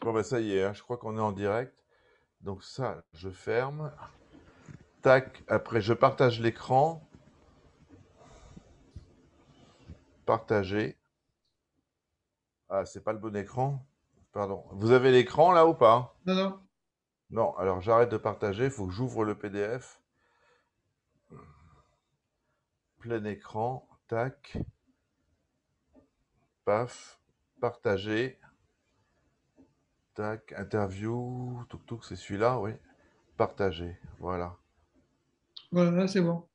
Bon, bah ça y est, hein, je crois qu'on est en direct. Donc ça, je ferme. Tac, après je partage l'écran. Partager. Ah, c'est pas le bon écran. Pardon. Vous avez l'écran là ou pas? Non, non. Non, alors j'arrête de partager, il faut que j'ouvre le PDF. Plein écran, tac, paf, partager, tac, interview, tuk tuk, c'est celui-là, oui. Partager, voilà. Voilà, là, c'est bon.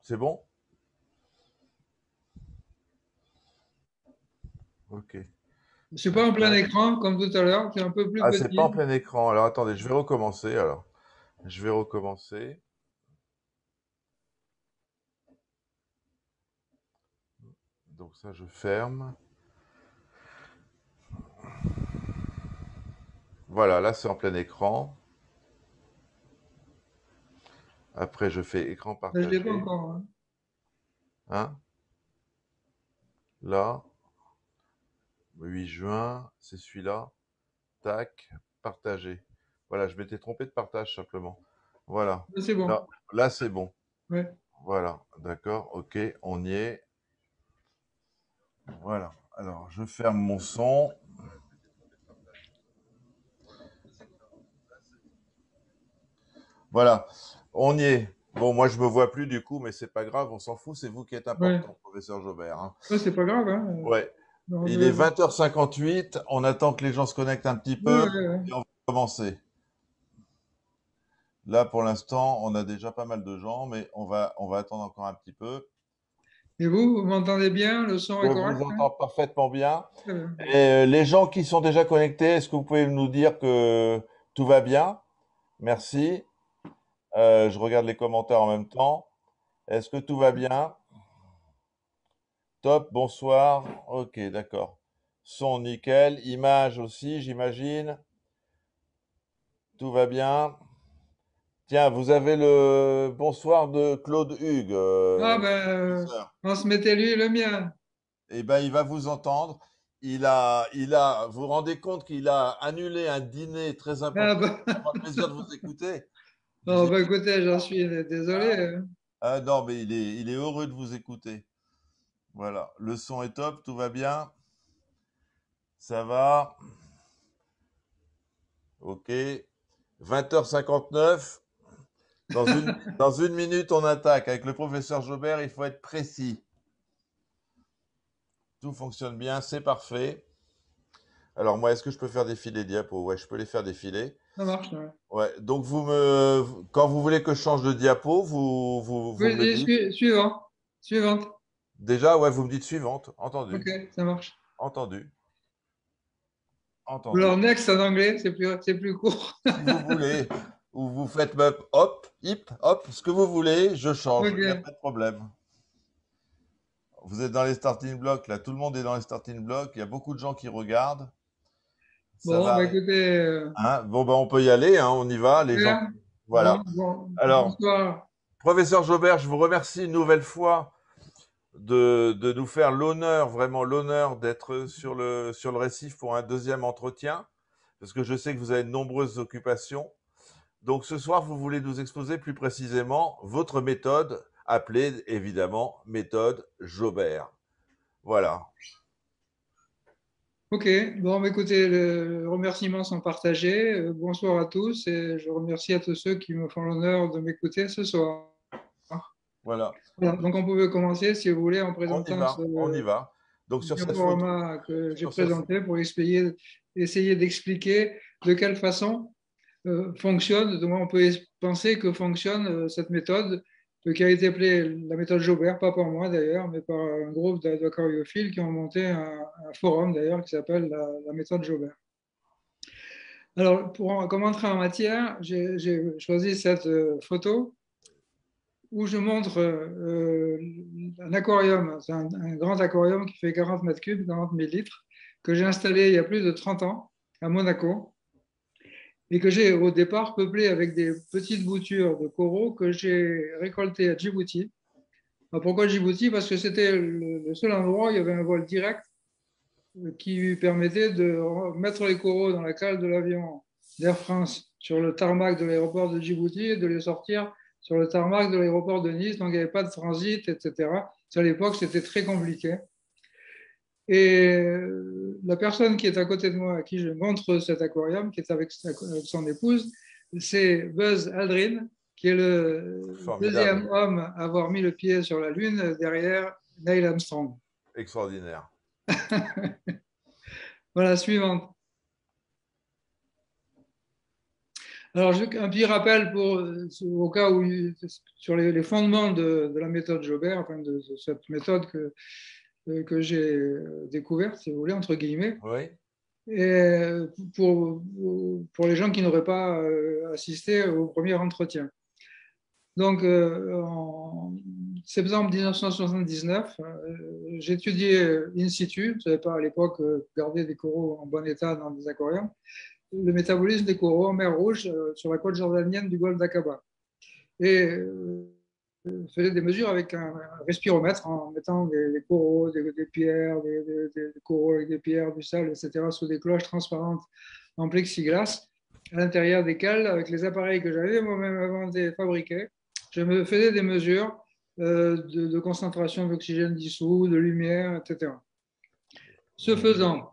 C'est bon? Ok. Je suis pas en plein Tac. écran comme tout à l'heure, c'est un peu plus Ah, c'est pas en petit. plein écran. Alors attendez, je vais recommencer alors. Je vais recommencer. Donc ça, je ferme. Voilà, là c'est en plein écran. Après, je fais écran Là, je l'ai pas partagé. encore, hein. Hein? Là, 8 juin, c'est celui-là. Tac, partager. Voilà, je m'étais trompé de partage simplement. Voilà. Là, c'est bon. Là c'est bon. Ouais. Voilà, d'accord, ok, on y est. Voilà. Alors, je ferme mon son. Voilà, on y est. Bon, moi je me vois plus du coup, mais c'est pas grave, on s'en fout, c'est vous qui êtes Ouais. important, professeur Jobert, hein. Ouais, c'est pas grave, hein. Ouais. On Il est doit- 20h58, on attend que les gens se connectent un petit Ouais, peu ouais, ouais. et on va commencer. Là, pour l'instant, on a déjà pas mal de gens, mais on va attendre encore un petit peu. Et vous m'entendez bien? Le son Je est vous correct, hein? entends parfaitement bien. Très bien. Et les gens qui sont déjà connectés, est-ce que vous pouvez nous dire que tout va bien? Merci. Je regarde les commentaires en même temps. Est-ce que tout va bien? Top, bonsoir. Ok, d'accord. Son nickel. Image aussi, j'imagine. Tout va bien. Tiens, vous avez le bonsoir de Claude Hugues, Ah ben, professeur. transmettez-lui le mien. Eh ben, il va vous entendre. Vous vous rendez compte qu'il a annulé un dîner très Ah important ben, pour avoir le plaisir de vous écouter. Vous non, ben, écoutez, écoutez, j'en suis désolé, hein? hein. Ah non, mais il est heureux de vous écouter. Voilà. Le son est top, tout va bien. Ça va. Ok. 20h59. Dans une minute, on attaque. Avec le professeur Jobert, il faut être précis. Tout fonctionne bien, c'est parfait. Alors moi, est-ce que je peux faire défiler les diapos? Ouais, je peux les faire défiler. Ça marche, ouais. Ouais, donc quand vous voulez que je change de diapo, vous Oui, me le dites. suivant. Suivante. Déjà, ouais, vous me dites suivante. Ok, Entendu. ça marche. Entendu. Ou alors Entendu. next en anglais, c'est plus court. Si vous voulez, ou vous faites même hop, hip, hop, ce que vous voulez, je change. Il n'y a Ok. pas de problème. Vous êtes dans les starting blocks, là, tout le monde est dans les starting blocks. Il y a beaucoup de gens qui regardent. Ça Bon, va bah arriver. écoutez, Hein, bon, ben, on peut y aller, hein, on y va. Les gens. super. Bon, Voilà. bon, Alors, bonsoir. professeur Jobert, je vous remercie une nouvelle fois de nous faire l'honneur, vraiment l'honneur d'être sur le récif pour un deuxième entretien, parce que je sais que vous avez de nombreuses occupations. Donc ce soir, vous voulez nous exposer plus précisément votre méthode, appelée évidemment méthode Jobert. Voilà. Ok, bon, bah, écoutez, les remerciements sont partagés. Bonsoir à tous et je remercie à tous ceux qui me font l'honneur de m'écouter ce soir. Voilà. Voilà, donc on pouvait commencer, si vous voulez, en On y présentant va. On y ce va. Donc sur cette photo, diaporama que j'ai sur cette présenté pour essayer d'expliquer de quelle façon fonctionne, donc on peut penser que fonctionne cette méthode qui a été appelée la méthode Jaubert, pas par moi d'ailleurs, mais par un groupe d'aquariophiles qui ont monté un forum d'ailleurs qui s'appelle la méthode Jaubert. Alors, comme entrer en matière, j'ai choisi cette photo où je montre un aquarium, c'est un grand aquarium qui fait 40 mètres cubes, 40 000 litres, que j'ai installé il y a plus de 30 ans à Monaco et que j'ai au départ peuplé avec des petites boutures de coraux que j'ai récoltées à Djibouti. Alors pourquoi Djibouti? Parce que c'était le seul endroit où il y avait un vol direct qui lui permettait de mettre les coraux dans la cale de l'avion d'Air France sur le tarmac de l'aéroport de Djibouti et de les sortir sur le tarmac de l'aéroport de Nice. Donc, il n'y avait pas de transit, etc. À l'époque, c'était très compliqué. Et la personne qui est à côté de moi, à qui je montre cet aquarium, qui est avec son épouse, c'est Buzz Aldrin, qui est le Formidable. deuxième homme à avoir mis le pied sur la Lune derrière Neil Armstrong. Extraordinaire. Voilà, suivante. Alors, un petit rappel au cas où, sur les fondements de la méthode Jobert, enfin de cette méthode que j'ai découverte, si vous voulez, entre guillemets, Oui. et pour les gens qui n'auraient pas assisté au premier entretien. Donc, en septembre 1979, j'étudiais in situ, je ne savais pas à l'époque garder des coraux en bon état dans des aquariums, le métabolisme des coraux en mer Rouge sur la côte jordanienne du golfe d'Aqaba. Et je faisais des mesures avec un respiromètre en mettant des coraux, des pierres, des coraux avec des pierres, du sable, etc., sous des cloches transparentes en plexiglas, à l'intérieur desquelles, avec les appareils que j'avais moi-même inventés et fabriqués, je me faisais des mesures de concentration d'oxygène dissous, de lumière, etc. Ce faisant,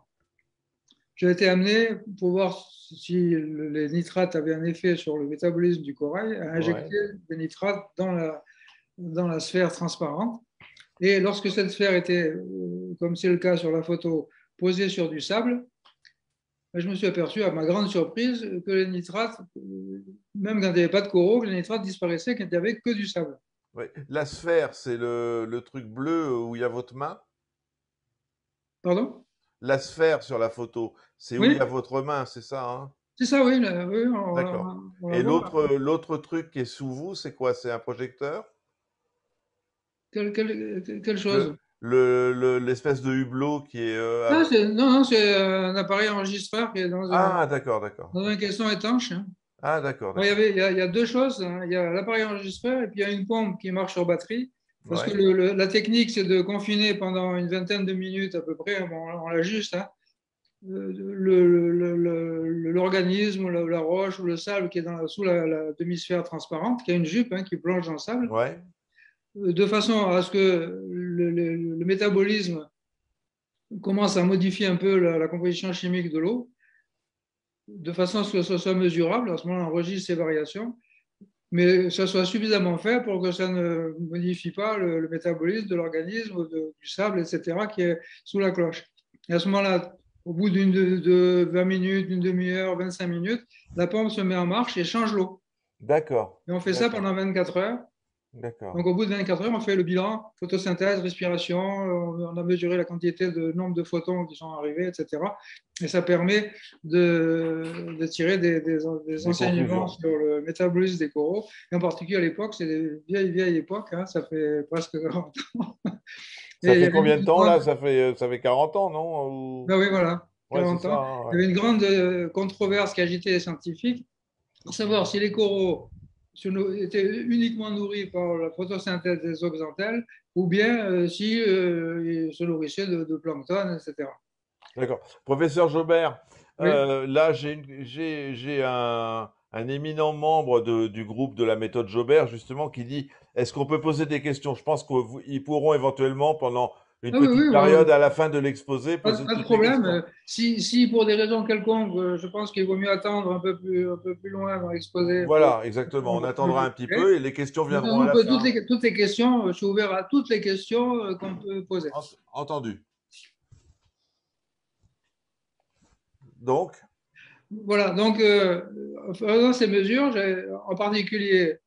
j'ai été amené, pour voir si les nitrates avaient un effet sur le métabolisme du corail, à injecter des nitrates dans la sphère transparente. Et lorsque cette sphère était, comme c'est le cas sur la photo, posée sur du sable, je me suis aperçu, à ma grande surprise, que les nitrates, même quand il n'y avait pas de coraux, les nitrates disparaissaient quand il n'y avait que du sable. Oui. La sphère, c'est le truc bleu où il y a votre main. Pardon? La sphère sur la photo, c'est où il y Oui, a votre main, c'est ça, hein? c'est ça, oui, oui D'accord. on la Et voit. l'autre truc qui est sous vous, c'est quoi? C'est un projecteur? Quelle chose? L'espèce de hublot qui est. Ah, non, non, c'est un appareil enregistreur qui est Ah, d'accord, d'accord. dans un Ok. caisson étanche, hein. Ah, d'accord, Alors, d'accord. il y a deux choses, hein. Il y a l'appareil enregistreur et puis il y a une pompe qui marche sur batterie. Parce que Ouais. la technique, c'est de confiner pendant une vingtaine de minutes à peu près, bon, on l'ajuste, hein, l'organisme, la roche ou le sable qui est sous la demi-sphère transparente, qui a une jupe hein, qui plonge dans le sable, Ouais. de façon à ce que le métabolisme commence à modifier un peu la composition chimique de l'eau, de façon à ce que ce soit mesurable. À ce moment-là, on enregistre ces variations, mais que ça soit suffisamment fait pour que ça ne modifie pas le métabolisme de l'organisme, du sable, etc., qui est sous la cloche. Et à ce moment-là, au bout de 20 minutes, d'une demi-heure, 25 minutes, la pompe se met en marche et change l'eau. D'accord. Et on fait ça D'accord. pendant 24 heures. D'accord. Donc, au bout de 24 heures, on fait le bilan, photosynthèse, respiration, on a mesuré la quantité de nombre de photons qui sont arrivés, etc. Et ça permet de tirer des Des enseignements conclusions. sur le métabolisme des coraux. Et en particulier à l'époque, c'est des vieilles époques, hein, ça fait presque 40 ans. Et Ça il y fait avait combien de une temps grande, là? Ça fait 40 ans, non? ben oui, voilà, Ouais, c'est 40 ça, ans. hein, Il y ouais. avait une grande controverse qui agitait les scientifiques pour savoir si les coraux étaient uniquement nourris par la photosynthèse des zooxanthelles ou bien si ils se nourrissaient de plancton, etc. D'accord. Professeur Jobert, Oui, là, j'ai un éminent membre du groupe de la méthode Jobert, justement, qui dit, est-ce qu'on peut poser des questions? Je pense qu'ils pourront éventuellement, pendant une ah oui, petite oui, période à la fin de l'exposé, poser pas de toutes les problème. questions. Si pour des raisons quelconques, je pense qu'il vaut mieux attendre un peu plus loin dans l'exposé pour Voilà, exactement. On attendra un petit peu et les questions viendront à on la peut fin. toutes les questions, je suis ouvert à toutes les questions qu'on peut poser. Entendu. Donc, Voilà, donc en faisant ces mesures, j'ai en particulier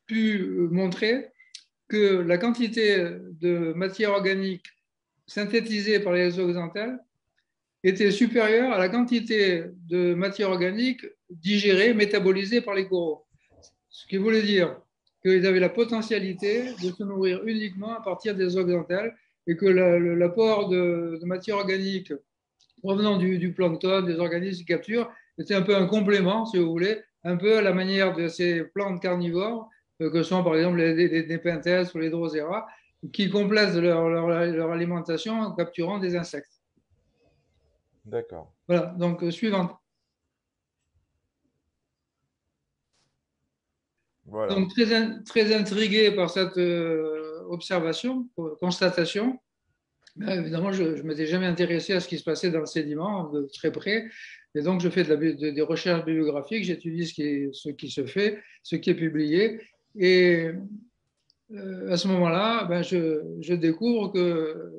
pu montrer que la quantité de matière organique synthétisée par les zooxanthelles était supérieure à la quantité de matière organique digérée, métabolisée par les coraux. Ce qui voulait dire qu'ils avaient la potentialité de se nourrir uniquement à partir des zooxanthelles et que l'apport de matière organique provenant du plancton, des organismes qui capturent, était un peu un complément, si vous voulez, un peu à la manière de ces plantes carnivores, que sont par exemple les Nepenthes ou les Drosera, qui complètent leur alimentation en capturant des insectes. D'accord. Voilà, donc suivante. Voilà. Donc très intrigué par cette observation, constatation. Ben, évidemment, je ne m'étais jamais intéressé à ce qui se passait dans le sédiment de très près. Et donc, je fais des recherches bibliographiques, j'étudie ce qui se fait, ce qui est publié. Et à ce moment-là, ben, je découvre que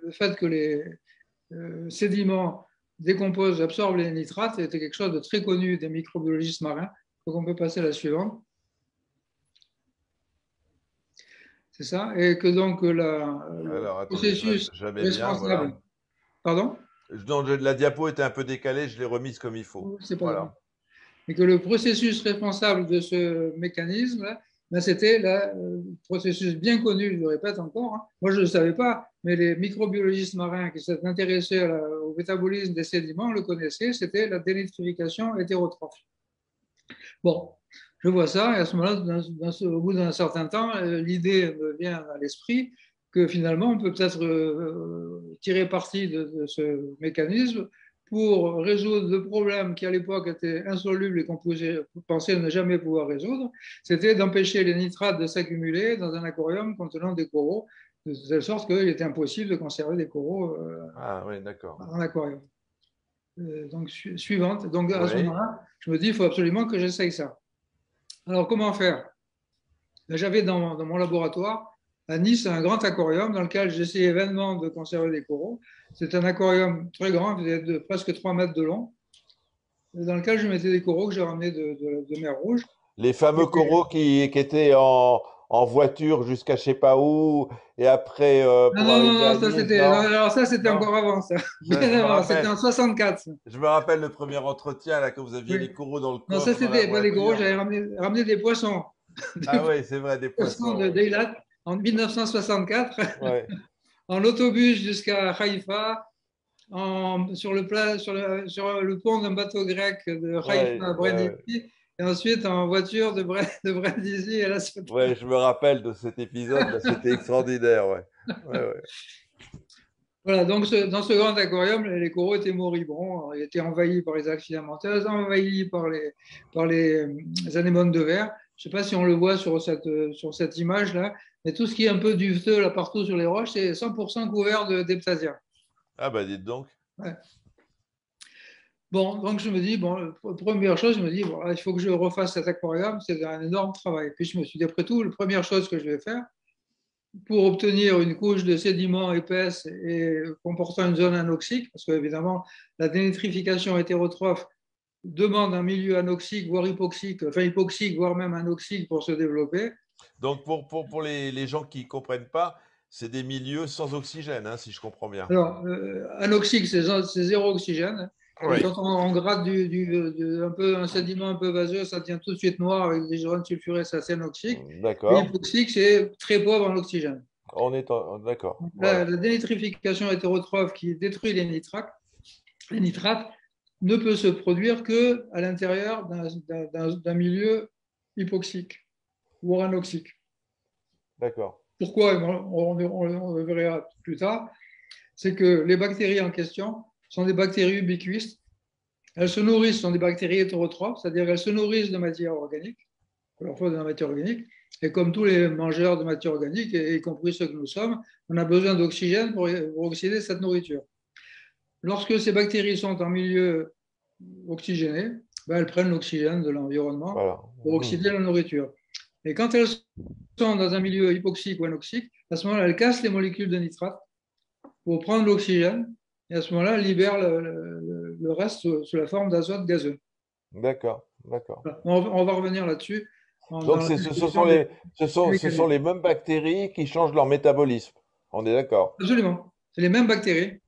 le fait que les sédiments décomposent, absorbent les nitrates était quelque chose de très connu des microbiologistes marins. Donc, on peut passer à la suivante. C'est ça. Et que donc le Alors, attendez, processus je la mets bien, responsable. voilà. Pardon? Non, la diapo était un peu décalée, je l'ai remise comme il faut. C'est pas grave. Voilà. Et que le processus responsable de ce mécanisme, ben, c'était le processus bien connu, je le répète encore. Hein. Moi, je ne le savais pas, mais les microbiologistes marins qui s'étaient intéressés au métabolisme des sédiments le connaissaient, c'était la dénitrification hétérotrophe. Bon, je vois ça, et à ce moment-là, au bout d'un certain temps, l'idée me vient à l'esprit que finalement, on peut peut-être tirer parti de ce mécanisme pour résoudre le problème qui, à l'époque, était insoluble et qu'on pensait ne jamais pouvoir résoudre. C'était d'empêcher les nitrates de s'accumuler dans un aquarium contenant des coraux, de telle sorte qu'il était impossible de conserver des coraux Ah oui, d'accord. en aquarium. Donc, suivante. Donc, à ce Oui. moment-là, je me dis, il faut absolument que j'essaye ça. Alors, comment faire? J'avais dans mon laboratoire à Nice un grand aquarium dans lequel j'essayais vainement de conserver des coraux. C'est un aquarium très grand, de presque 3 mètres de long, dans lequel je mettais des coraux que j'ai ramenés de mer Rouge. Les fameux coraux qui étaient en voiture jusqu'à je sais pas où, et après Non, pour non, non, arriver non, à Nice, non? alors ça, c'était Non? encore avant, ça. Je Bien me avant, c'était rappelle. en 64. Ça. Je me rappelle le premier entretien là, quand vous aviez Oui. les coraux dans le Non, ça, coffre, dans la c'était pas des coraux, voiture. j'avais ramené des poissons. Ah Des oui, c'est vrai, des poissons poissons. d'Eilat en 1964, Ouais, en autobus jusqu'à Haïfa, sur le pont d'un bateau grec de Haïfa ouais, à ouais, ouais. Brindisi, et ensuite en voiture de Brindisi à la Ciotat. Ouais, je me rappelle de cet épisode-là, c'était extraordinaire, ouais. Ouais, ouais. Voilà, donc dans ce grand aquarium, les coraux étaient moribonds, ils étaient envahis par les algues filamenteuses, envahis par les anémones de verre. Je ne sais pas si on le voit sur cette image-là, mais tout ce qui est un peu duveteux là partout sur les roches, c'est 100% couvert d'heptasia. Ah bah dites donc. Ouais. Bon, donc je me dis, bon, première chose, je me dis, bon, il faut que je refasse cet aquarium, c'est un énorme travail. Puis je me suis dit, après tout, la première chose que je vais faire, pour obtenir une couche de sédiments épaisse et comportant une zone anoxique, parce qu'évidemment, la dénitrification hétérotrophe demande un milieu anoxique, voire hypoxique, enfin hypoxique, voire même anoxique pour se développer. Donc pour les gens qui ne comprennent pas, c'est des milieux sans oxygène, hein, si je comprends bien. Alors, anoxique, c'est zéro oxygène. Et Oui. quand on gratte un sédiment un peu vaseux, ça devient tout de suite noir avec des ions sulfurés, ça c'est anoxique. Et D'accord. hypoxique, c'est très pauvre en oxygène. D'accord. La Voilà. dénitrification hétérotrophe qui détruit les nitrates ne peut se produire qu'à l'intérieur d'un milieu hypoxique ou anoxique. D'accord. Pourquoi? On le verra plus tard. C'est que les bactéries en question sont des bactéries ubiquistes. Elles se nourrissent, sont des bactéries hétérotrophes, c'est-à-dire qu'elles se nourrissent de matière organique, parfois de la matière organique. Et comme tous les mangeurs de matière organique, y compris ceux que nous sommes, on a besoin d'oxygène pour oxyder cette nourriture. Lorsque ces bactéries sont en milieu oxygéné, ben, elles prennent l'oxygène de l'environnement Voilà. pour oxyder la nourriture. Et quand elles sont dans un milieu hypoxique ou anoxique, à ce moment-là, elles cassent les molécules de nitrate pour prendre l'oxygène, et à ce moment-là, elles libèrent le reste sous la forme d'azote gazeux. D'accord. D'accord. Voilà. On va revenir là-dessus dans Donc la ce description sont des ce sont mécanismes. les mêmes bactéries qui changent leur métabolisme. On est d'accord. Absolument. C'est les mêmes bactéries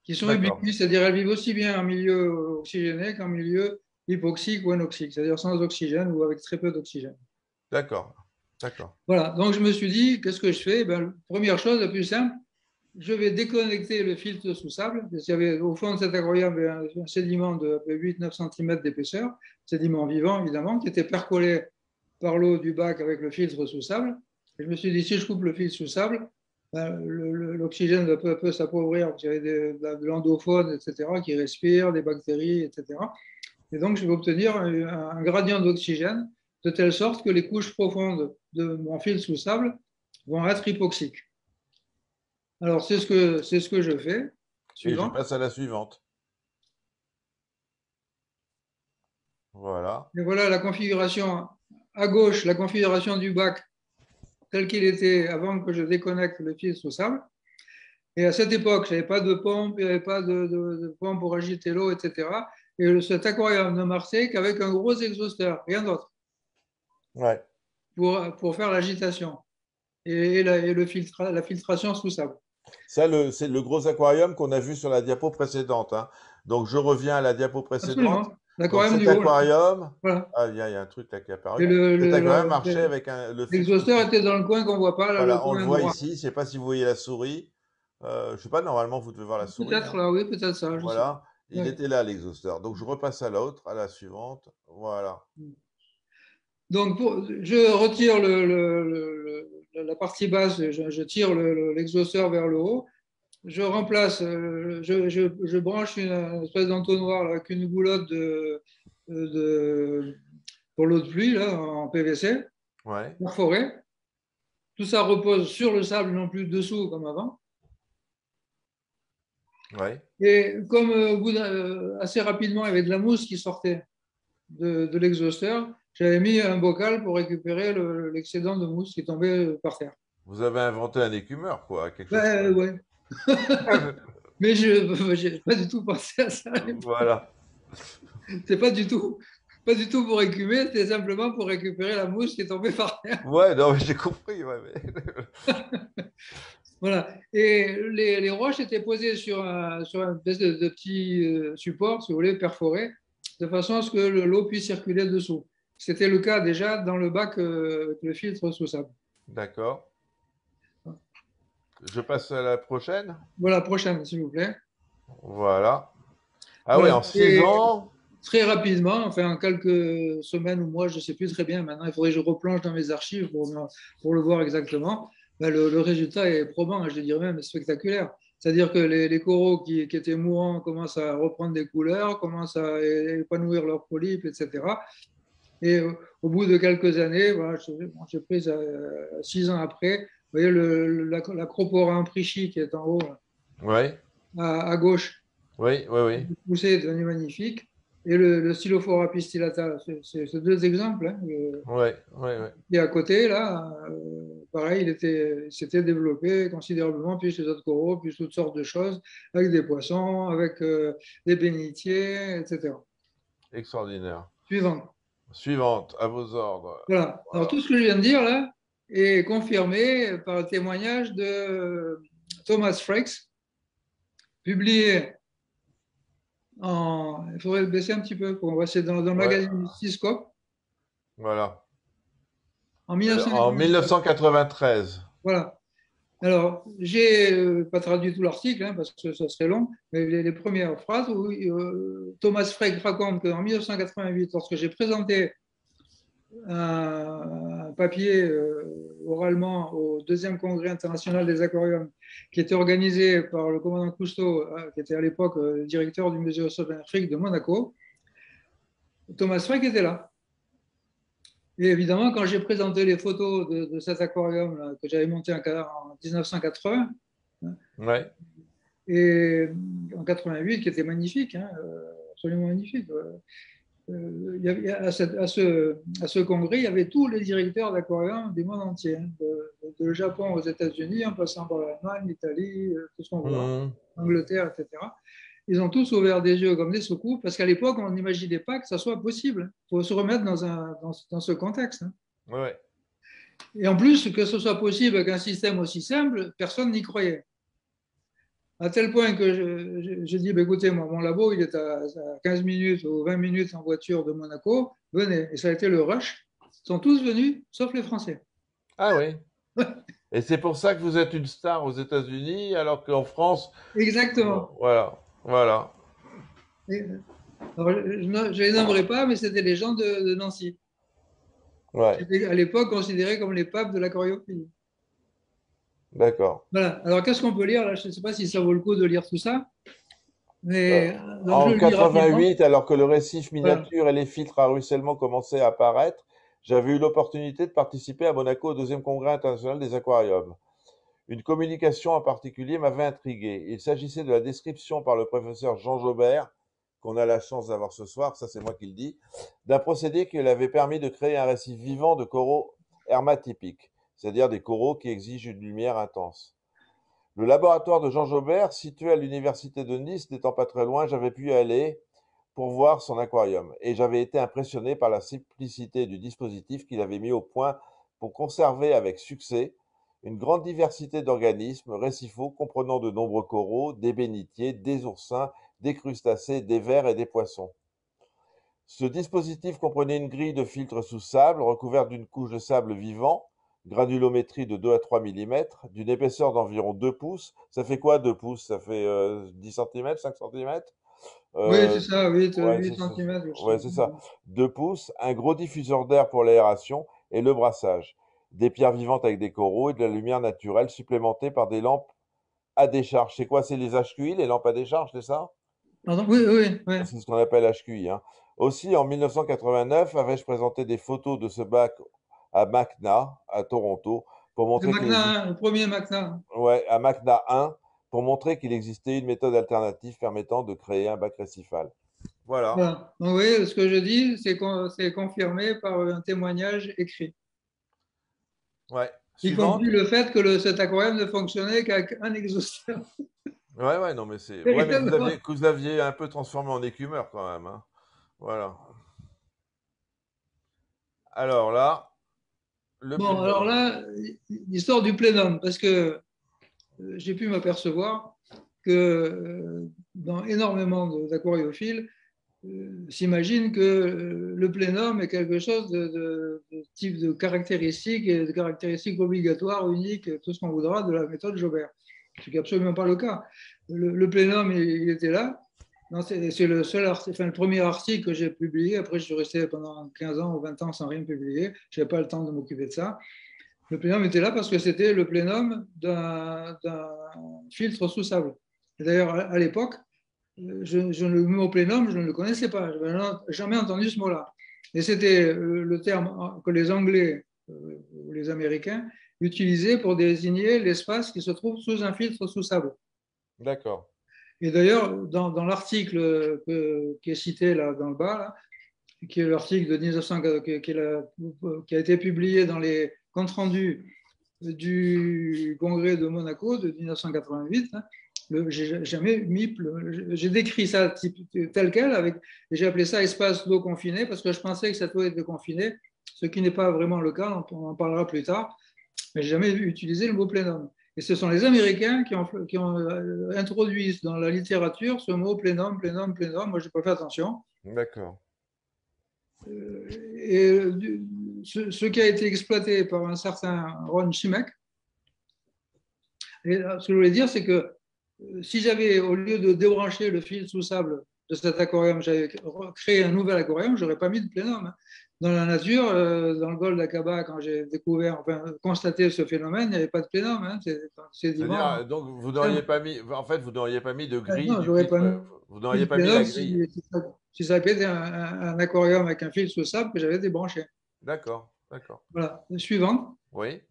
qui sont D'accord. ubiquistes, c'est-à-dire elles vivent aussi bien en milieu oxygéné qu'en milieu hypoxique ou anoxique, c'est-à-dire sans oxygène ou avec très peu d'oxygène. D'accord. D'accord. Voilà, donc je me suis dit, qu'est-ce que je fais? Ben, première chose, la plus simple, je vais déconnecter le filtre sous sable. Il y avait, au fond de cet aquarium, il y avait un sédiment de 8-9 cm d'épaisseur, sédiment vivant évidemment, qui était percolé par l'eau du bac avec le filtre sous sable. Et je me suis dit, si je coupe le filtre sous sable, l'oxygène va peu à peu s'appauvrir, parce qu'il y a de l'endofaune, etc., qui respire, des bactéries, etc. Et donc, je vais obtenir un gradient d'oxygène de telle sorte que les couches profondes de mon fil sous sable vont être hypoxiques. Alors, c'est ce que je fais. Et je Suivant. passe à la suivante. Voilà. Et voilà la configuration à gauche, la configuration du bac tel qu'il était avant que je déconnecte le fil sous sable. Et à cette époque, il n'y avait pas de pompe, il n'y avait pas de pompe pour agiter l'eau, etc. Et cet aquarium ne marchait qu'avec un gros exhausteur, rien d'autre, Ouais. pour faire l'agitation et la filtration sous sable. Ça, c'est le gros aquarium qu'on a vu sur la diapo précédente, hein. Donc, je reviens à la diapo précédente. Absolument. Donc, L'aquarium cet du haut, là. aquarium, Voilà. ah, il y a un truc là qui est apparu. Et Cet aquarium marchait avec le fil sous. l'exhausteur était dans le coin qu'on ne voit pas, là, le Voilà, on le coin voit droit. ici. Je ne sais pas si vous voyez la souris. Je sais pas, normalement, vous devez voir la souris, Peut-être hein. là, oui, peut-être ça, je sais. Voilà. Il Ouais. était là, l'exhausteur. Donc, je repasse à l'autre, à la suivante. Voilà. Donc, je retire la partie basse, je tire l'exhausteur vers le haut. Je remplace, je branche une espèce d'entonnoir là, avec une goulotte pour l'eau de pluie là, en PVC, Ouais. perforée. Tout ça repose sur le sable, non plus dessous comme avant. Ouais. Et comme assez rapidement, il y avait de la mousse qui sortait de l'exhausteur, j'avais mis un bocal pour récupérer l'excédent de mousse qui tombait par terre. Vous avez inventé un écumeur, quoi, quelque chose Ben, ouais. Mais je n'ai pas du tout pensé à ça. Voilà. C'est pas du tout pour écumer, c'était simplement pour récupérer la mousse qui est tombée par terre. Ouais, non, mais j'ai compris. Ouais, Voilà. Et les roches étaient posées sur un espèce de petit support, si vous voulez, perforé, de façon à ce que l'eau puisse circuler dessous. C'était le cas déjà dans le bac avec le filtre sous sable. D'accord. Je passe à la prochaine. Voilà, prochaine, s'il vous plaît. Voilà. Ah oui, Voilà. en 6 Et ans. très rapidement, enfin en quelques semaines ou mois, je ne sais plus très bien maintenant, il faudrait que je replonge dans mes archives pour le voir exactement. Ben, le résultat est probant, je dirais même spectaculaire. C'est-à-dire que les coraux qui étaient mourants commencent à reprendre des couleurs, commencent à épanouir leurs polypes, etc. Et au bout de quelques années, voilà, j'ai pris 6 ans après, vous voyez l'acroporin prichi qui est en haut, Oui, à gauche, oui, oui, oui. poussé est devenu magnifique. Et le Stylophora pistillata, c'est deux exemples. Hein. Oui, oui, oui. Et à côté, là, pareil, il s'était développé considérablement, puis les autres coraux, puis toutes sortes de choses, avec des poissons, avec des bénitiers, etc. Extraordinaire. Suivant. Suivante, à vos ordres. Voilà. Alors, Voilà. tout ce que je viens de dire, là, est confirmé par le témoignage de Thomas Frakes, publié il faudrait le baisser un petit peu, pour voir, c'est dans le Ouais, magazine Syscope, voilà. en En 1993. 1993. Voilà. Alors, j'ai pas traduit tout l'article hein, parce que ça serait long, mais les premières phrases où Thomas Frege raconte qu'en 1988, lorsque j'ai présenté un papier oralement au deuxième congrès international des aquariums qui était organisé par le commandant Cousteau, qui était à l'époque directeur du musée océanographique de Monaco, Thomas Frege était là. Et évidemment, quand j'ai présenté les photos de cet aquarium là, que j'avais monté en 1980, hein, Ouais. et en 88, qui était magnifique, hein, absolument magnifique. À ce congrès, il y avait tous les directeurs d'aquarium du monde entier, hein, de Japon aux États-Unis, en passant par l'Allemagne, l'Italie, tout ce qu'on voit, Mhm. l'Angleterre, etc. Ils ont tous ouvert des yeux comme des soucoupes, parce qu'à l'époque, on n'imaginait pas que ça soit possible. Il faut se remettre dans ce contexte. Hein. Ouais. Et en plus, que ce soit possible avec un système aussi simple, personne n'y croyait. À tel point que je dis, bah, écoutez, moi, mon labo, il est à 15 minutes ou 20 minutes en voiture de Monaco, venez. Et ça a été le rush. Ils sont tous venus, sauf les Français. Ah oui. Et c'est pour ça que vous êtes une star aux États-Unis, alors qu'en France, Exactement. voilà, voilà. Et, alors, je ne les nommerai pas, mais c'était les gens de Nancy, qui Ouais. étaient à l'époque considérés comme les papes de l'aquariophilie. D'accord. Voilà. Alors, qu'est-ce qu'on peut lire là? Je ne sais pas si ça vaut le coup de lire tout ça, Euh, mais donc je En le lis rapidement. 88, alors que le récif Voilà. miniature et les filtres à ruissellement commençaient à apparaître, j'avais eu l'opportunité de participer à Monaco au deuxième congrès international des aquariums. Une communication en particulier m'avait intrigué. Il s'agissait de la description par le professeur Jean Jobert, qu'on a la chance d'avoir ce soir, ça c'est moi qui le dis, d'un procédé qui lui avait permis de créer un récif vivant de coraux hermatypiques, c'est-à-dire des coraux qui exigent une lumière intense. Le laboratoire de Jean Jobert, situé à l'université de Nice, n'étant pas très loin, j'avais pu y aller pour voir son aquarium et j'avais été impressionné par la simplicité du dispositif qu'il avait mis au point pour conserver avec succès une grande diversité d'organismes récifaux comprenant de nombreux coraux, des bénitiers, des oursins, des crustacés, des vers et des poissons. Ce dispositif comprenait une grille de filtre sous sable recouverte d'une couche de sable vivant, granulométrie de 2 à 3 mm, d'une épaisseur d'environ 2 pouces. Ça fait quoi 2 pouces? Ça fait 10 cm, 5 cm? Oui, c'est ça, 8, Ouais, 8 cm. ouais, c'est ça. 2 pouces, un gros diffuseur d'air pour l'aération et le brassage. Des pierres vivantes avec des coraux et de la lumière naturelle supplémentée par des lampes à décharge. C'est quoi? C'est les HQI, les lampes à décharge, c'est ça? Pardon? Oui, oui, oui. C'est ce qu'on appelle HQI, hein. Aussi, en 1989, avais-je présenté des photos de ce bac à MACNA, à Toronto, pour Le montrer qu'il Magna, existe, hein, le premier Magna. ouais, à MACNA 1, pour montrer qu'il existait une méthode alternative permettant de créer un bac récifal. Voilà. Voilà. Donc, oui, ce que je dis, c'est confirmé par un témoignage écrit, Ouais. y compris Suivante. le fait que cet aquarium ne fonctionnait qu'avec un exhausteur. Ouais, ouais, non, mais c'est. Ouais, mais Véritablement. que vous aviez un peu transformé en écumeur quand même, hein. Voilà. Alors là, le Bon, alors plénum. là, l'histoire du plénum, parce que j'ai pu m'apercevoir que dans énormément d'aquariophiles, s'imagine que le plénum est quelque chose de type de caractéristiques et de caractéristiques obligatoires, uniques, tout ce qu'on voudra de la méthode Jobert. Ce qui n'est absolument pas le cas. Le plénum, il était là. C'est le seul enfin, le premier article que j'ai publié. Après, je suis resté pendant 15 ans ou 20 ans sans rien publier. Je n'avais pas le temps de m'occuper de ça. Le plénum était là parce que c'était le plénum d'un filtre sous sable. D'ailleurs, à l'époque, le mot plénum, je ne le connaissais pas. Je n'avais jamais entendu ce mot-là. Et c'était le terme que les Anglais ou les Américains utilisaient pour désigner l'espace qui se trouve sous un filtre sous sable. D'accord. Et d'ailleurs, dans l'article qui est cité là dans le bas, là, qui est l'article de 1900, qui a été publié dans les comptes rendus du congrès de Monaco de 1988, hein, j'ai jamais mis, j'ai décrit ça tel quel, et j'ai appelé ça espace d'eau confinée parce que je pensais que cette eau était confinée, ce qui n'est pas vraiment le cas, on en parlera plus tard, mais j'ai jamais utilisé le mot plénum. Et ce sont les Américains qui ont introduit dans la littérature ce mot plénum, plénum, plénum. Moi, je n'ai pas fait attention. D'accord. Et ce qui a été exploité par un certain Ron Chimek, et ce que je voulais dire, c'est que si j'avais, au lieu de débrancher le fil sous sable de cet aquarium, j'avais créé un nouvel aquarium, je n'aurais pas mis de plénum, hein. Dans la nature, dans le golfe d'Aqaba, quand j'ai découvert, enfin, constaté ce phénomène, il n'y avait pas de plénum, hein. C'est un C'est-à-dire, sédiment donc, vous n'auriez simple. pas mis, en fait, vous n'auriez pas mis de grille Non, du j'aurais pas filtre, mis vous n'auriez de pas mis la plénum grille. si ça avait été un aquarium avec un fil sous sable que j'avais débranché. D'accord, d'accord. Voilà. Suivant. Oui,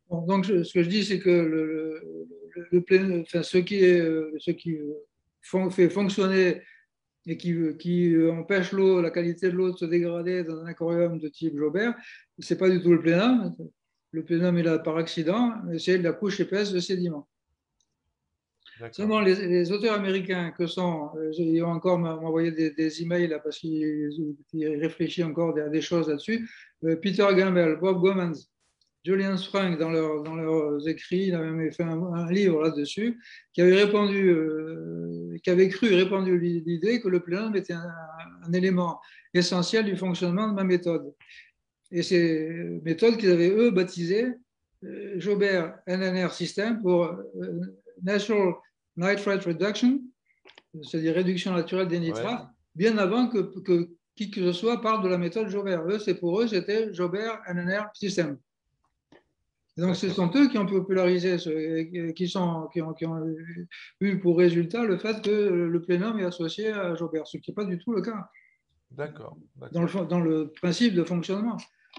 Bon, donc, ce que je dis, c'est que enfin, ce qui fait fonctionner et qui empêche l'eau, la qualité de l'eau de se dégrader dans un aquarium de type Jobert, c'est pas du tout le plénum. Le plénum est là par accident, mais c'est la couche épaisse de sédiments. d'accord. Seulement, les auteurs américains que sont, ils ont encore m'envoyé des emails là, parce qu'ils réfléchissent encore à des choses là-dessus. Peter Gamble, Bob Gomans, Julian Sprung, dans leurs écrits, il a même fait un livre là-dessus, qui avait répandu l'idée que le plénum était un élément essentiel du fonctionnement de ma méthode. Et ces méthodes qu'ils avaient, eux, baptisées Jobert NNR System pour Natural Nitrate Reduction, c'est-à-dire réduction naturelle des Oui, nitrates, bien avant qui que ce soit parle de la méthode Jaubert. Pour eux, c'était Jaubert NNR System. Et donc, ce sont eux qui ont popularisé, qui ont eu pour résultat le fait que le plénum est associé à Jaubert, ce qui n'est pas du tout le cas. D'accord. Dans le principe de fonctionnement.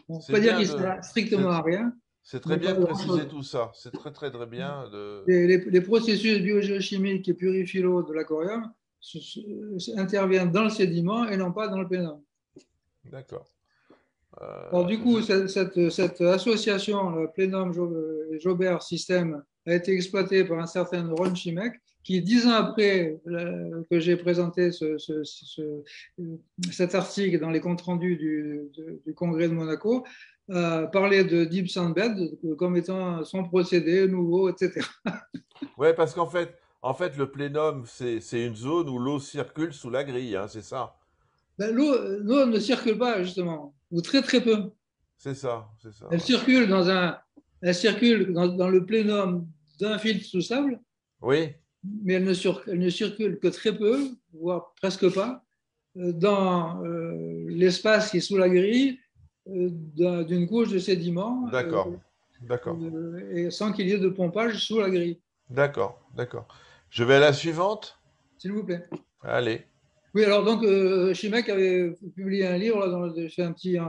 On ne peut C'est pas dire bien qu'il de. sert strictement à rien. C'est très bien de préciser tout ça. C'est très, très, très bien de. Les processus biogéochimiques et puriphylo de l'aquarium interviennent dans le sédiment et non pas dans le plénum. D'accord. Alors, du coup, cette association, le plénum Jaubert système, a été exploitée par un certain Ron Chimek, qui, 10 ans après que j'ai présenté cet article dans les comptes rendus du congrès de Monaco, parlait de Deep Sand Bed comme étant son procédé nouveau, etc. Ouais, parce qu'en fait, le plénum, c'est une zone où l'eau circule sous la grille, hein, c'est ça. Ben, l'eau ne circule pas, justement, ou très très peu. C'est ça, c'est ça. Elle Ouais. circule dans le plénum d'un filtre sous sable, Oui, mais elle ne circule que très peu, voire presque pas, dans l'espace qui est sous la grille d'une couche de sédiments d'accord, d'accord, et sans qu'il y ait de pompage sous la grille. d'accord, d'accord. Je vais à la suivante. S'il vous plaît. Allez. Oui, alors donc, Chimec avait publié un livre, là, c'est un petit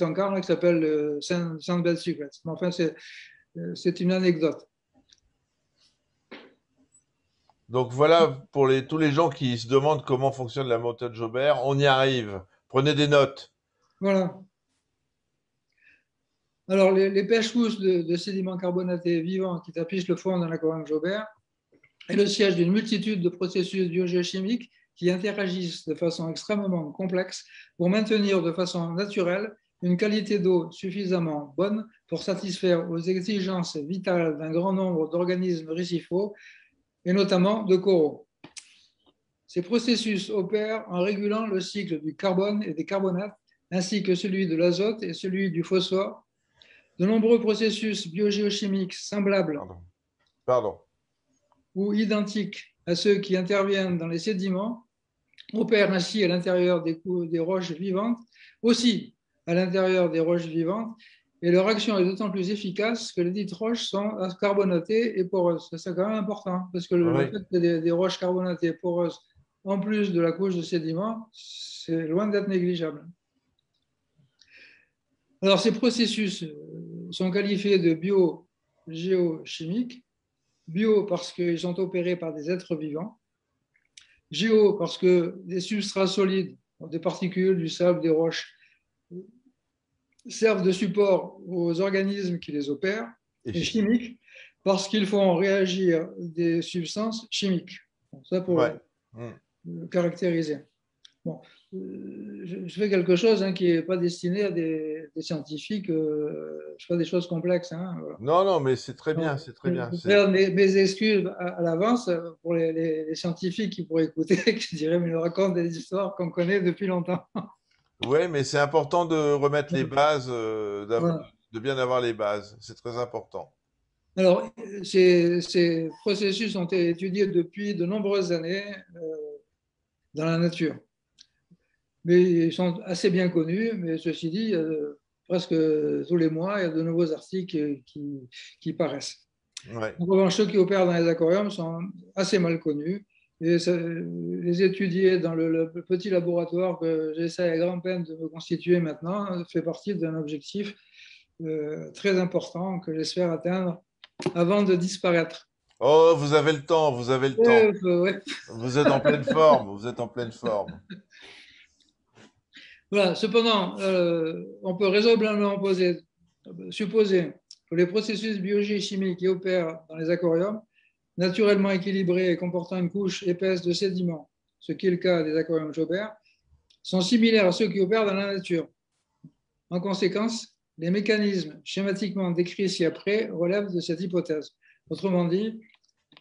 encart là, qui s'appelle Sandbed Secrets. Mais enfin, c'est une anecdote. Donc voilà pour tous les gens qui se demandent comment fonctionne la méthode Jaubert, on y arrive. Prenez des notes. Voilà. Alors, les pêches-mousses de sédiments carbonatés vivants qui tapissent le fond d'un aquarium Jaubert est le siège d'une multitude de processus biogéochimiques qui interagissent de façon extrêmement complexe pour maintenir de façon naturelle une qualité d'eau suffisamment bonne pour satisfaire aux exigences vitales d'un grand nombre d'organismes récifaux et notamment de coraux. Ces processus opèrent en régulant le cycle du carbone et des carbonates ainsi que celui de l'azote et celui du phosphore. De nombreux processus biogéochimiques semblables Pardon. ou identiques à ceux qui interviennent dans les sédiments opèrent ainsi à l'intérieur des roches vivantes, aussi à l'intérieur des roches vivantes, et leur action est d'autant plus efficace que les dites roches sont carbonatées et poreuses. C'est quand même important, parce que le Oui. fait que des roches carbonatées et poreuses, en plus de la couche de sédiments, c'est loin d'être négligeable. Alors, ces processus sont qualifiés de biogéochimiques. Bio parce qu'ils sont opérés par des êtres vivants. Géo parce que des substrats solides, des particules, du sable, des roches, servent de support aux organismes qui les opèrent. Et chimiques parce qu'ils font réagir des substances chimiques. Bon, ça pour caractériser. Bon, je fais quelque chose qui n'est pas destiné à des scientifiques. Je fais des choses complexes. Voilà. Non, non, mais c'est très bien, Donc, c'est très bien. je présente mes excuses à l'avance pour les scientifiques qui pourraient écouter, qui diraient, mais il raconte des histoires qu'on connaît depuis longtemps. Oui, mais c'est important de remettre les bases, Voilà. de bien avoir les bases. C'est très important. Alors, ces processus ont été étudiés depuis de nombreuses années dans la nature. Mais ils sont assez bien connus, mais ceci dit, presque tous les mois, il y a de nouveaux articles qui paraissent. Ouais. En revanche, ceux qui opèrent dans les aquariums sont assez mal connus. Et les étudier dans le petit laboratoire que j'essaie à grand peine de me constituer maintenant fait partie d'un objectif très important que j'espère atteindre avant de disparaître. Oh, vous avez le temps, vous avez le temps. Ouais. Vous êtes en pleine forme, vous êtes en pleine forme. Voilà. Cependant, on peut raisonnablement supposer que les processus biogéochimiques qui opèrent dans les aquariums, naturellement équilibrés et comportant une couche épaisse de sédiments, ce qui est le cas des aquariums Jaubert, sont similaires à ceux qui opèrent dans la nature. En conséquence, les mécanismes schématiquement décrits ci-après relèvent de cette hypothèse. Autrement dit,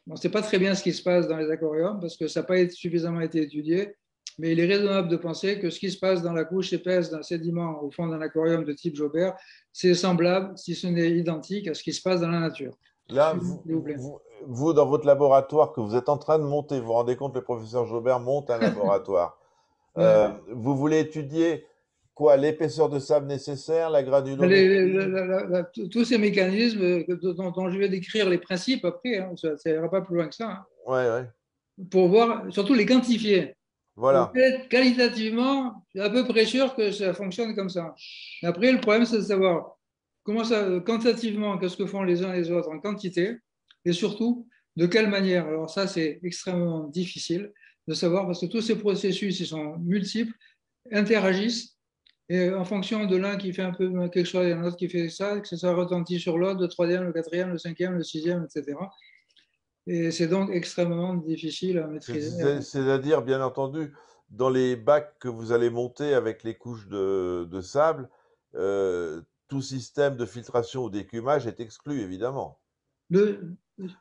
on ne sait pas très bien ce qui se passe dans les aquariums parce que ça n'a pas suffisamment été étudié, mais il est raisonnable de penser que ce qui se passe dans la couche épaisse d'un sédiment au fond d'un aquarium de type Jaubert, c'est semblable, si ce n'est identique, à ce qui se passe dans la nature. Là, dans votre laboratoire que vous êtes en train de monter, vous vous rendez compte, le professeur Jaubert monte un laboratoire. Ouais. Vous voulez étudier quoi? L'épaisseur de sable nécessaire, la granulométrie? Tous ces mécanismes dont je vais décrire les principes après, hein, ça ira pas plus loin que ça, hein, Ouais, ouais. pour voir, surtout les quantifier. Voilà. Qualitativement, je suis à peu près sûr que ça fonctionne comme ça. Après, le problème, c'est de savoir comment ça, quantitativement, qu'est-ce que font les uns et les autres en quantité, et surtout, de quelle manière. Alors ça, c'est extrêmement difficile de savoir parce que tous ces processus, ils sont multiples, interagissent, et en fonction de l'un qui fait un peu quelque chose et un autre qui fait ça, que ça retentit sur l'autre, le troisième, le quatrième, le cinquième, le sixième, etc. Et c'est donc extrêmement difficile à maîtriser. C'est-à-dire, bien entendu, dans les bacs que vous allez monter avec les couches de sable, tout système de filtration ou d'écumage est exclu, évidemment. Le,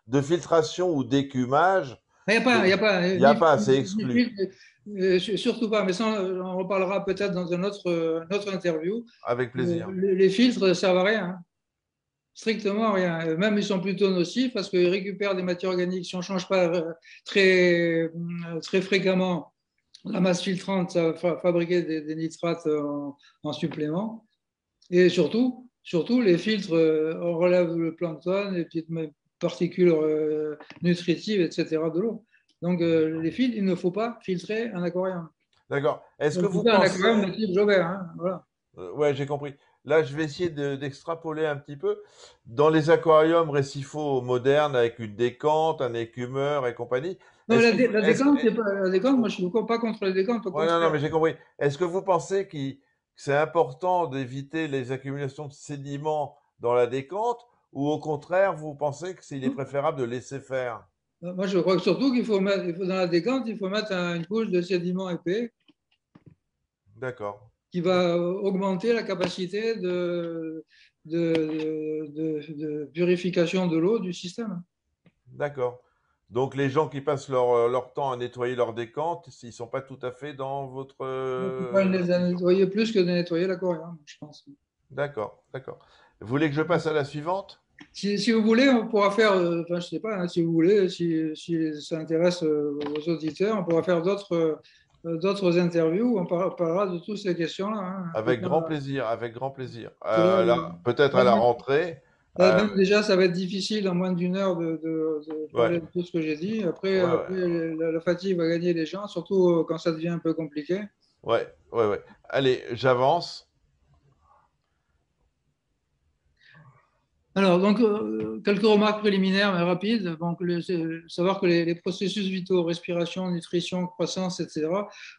De filtration ou d'écumage, il n'y a pas, il y a pas, il n'y a pas, c'est exclu. surtout pas, mais ça, on en reparlera peut-être dans une autre interview. Avec plaisir. Les filtres ne servent à rien, hein, strictement rien. Même ils sont plutôt nocifs parce qu'ils récupèrent des matières organiques. Si on ne change pas très fréquemment la masse filtrante, ça va fabriquer des nitrates en supplément. Et surtout, les filtres relèvent le plancton, les petites particules nutritives, etc. de l'eau. Donc, les filtres, il ne faut pas filtrer un aquarium. D'accord. Est-ce que Donc, vous c'est un aquarium pensez... de type Jaubert. Hein, voilà. Ouais, j'ai compris. Là, je vais essayer d'extrapoler un petit peu. Dans les aquariums récifaux modernes, avec une décante, un écumeur et compagnie, Non, est-ce que vous... la décante, c'est pas la décante. Moi, je ne suis pas contre la décante, au Ouais, non, non, contraire. mais j'ai compris. Est-ce que vous pensez que c'est important d'éviter les accumulations de sédiments dans la décante, ou au contraire, vous pensez que il est préférable de laisser faire? Moi, je crois que surtout qu'il faut mettre, dans la décante, il faut mettre une couche de sédiment épais D'accord. qui va augmenter la capacité de purification de l'eau du système. D'accord. Donc les gens qui passent leur temps à nettoyer leur décante, ils sont pas tout à fait dans votre Il faut pas les vision. nettoyer plus que de nettoyer l'aquarium, je pense. D'accord, d'accord. Vous voulez que je passe à la suivante? Si vous voulez, on pourra faire, enfin, je sais pas, hein, si vous voulez, si ça intéresse aux auditeurs, on pourra faire d'autres interviews où on parlera de toutes ces questions-là, hein. Avec grand plaisir, avec grand plaisir. Parce que Peut-être à là, la rentrée. même Euh, déjà, ça va être difficile en moins d'une heure de ouais, parler de tout ce que j'ai dit. ouais, Après ouais, la fatigue va gagner les gens, surtout quand ça devient un peu compliqué. ouais, ouais, ouais. Allez, j'avance. Alors, donc, quelques remarques préliminaires, mais rapides. Donc, savoir que les processus vitaux, respiration, nutrition, croissance, etc.,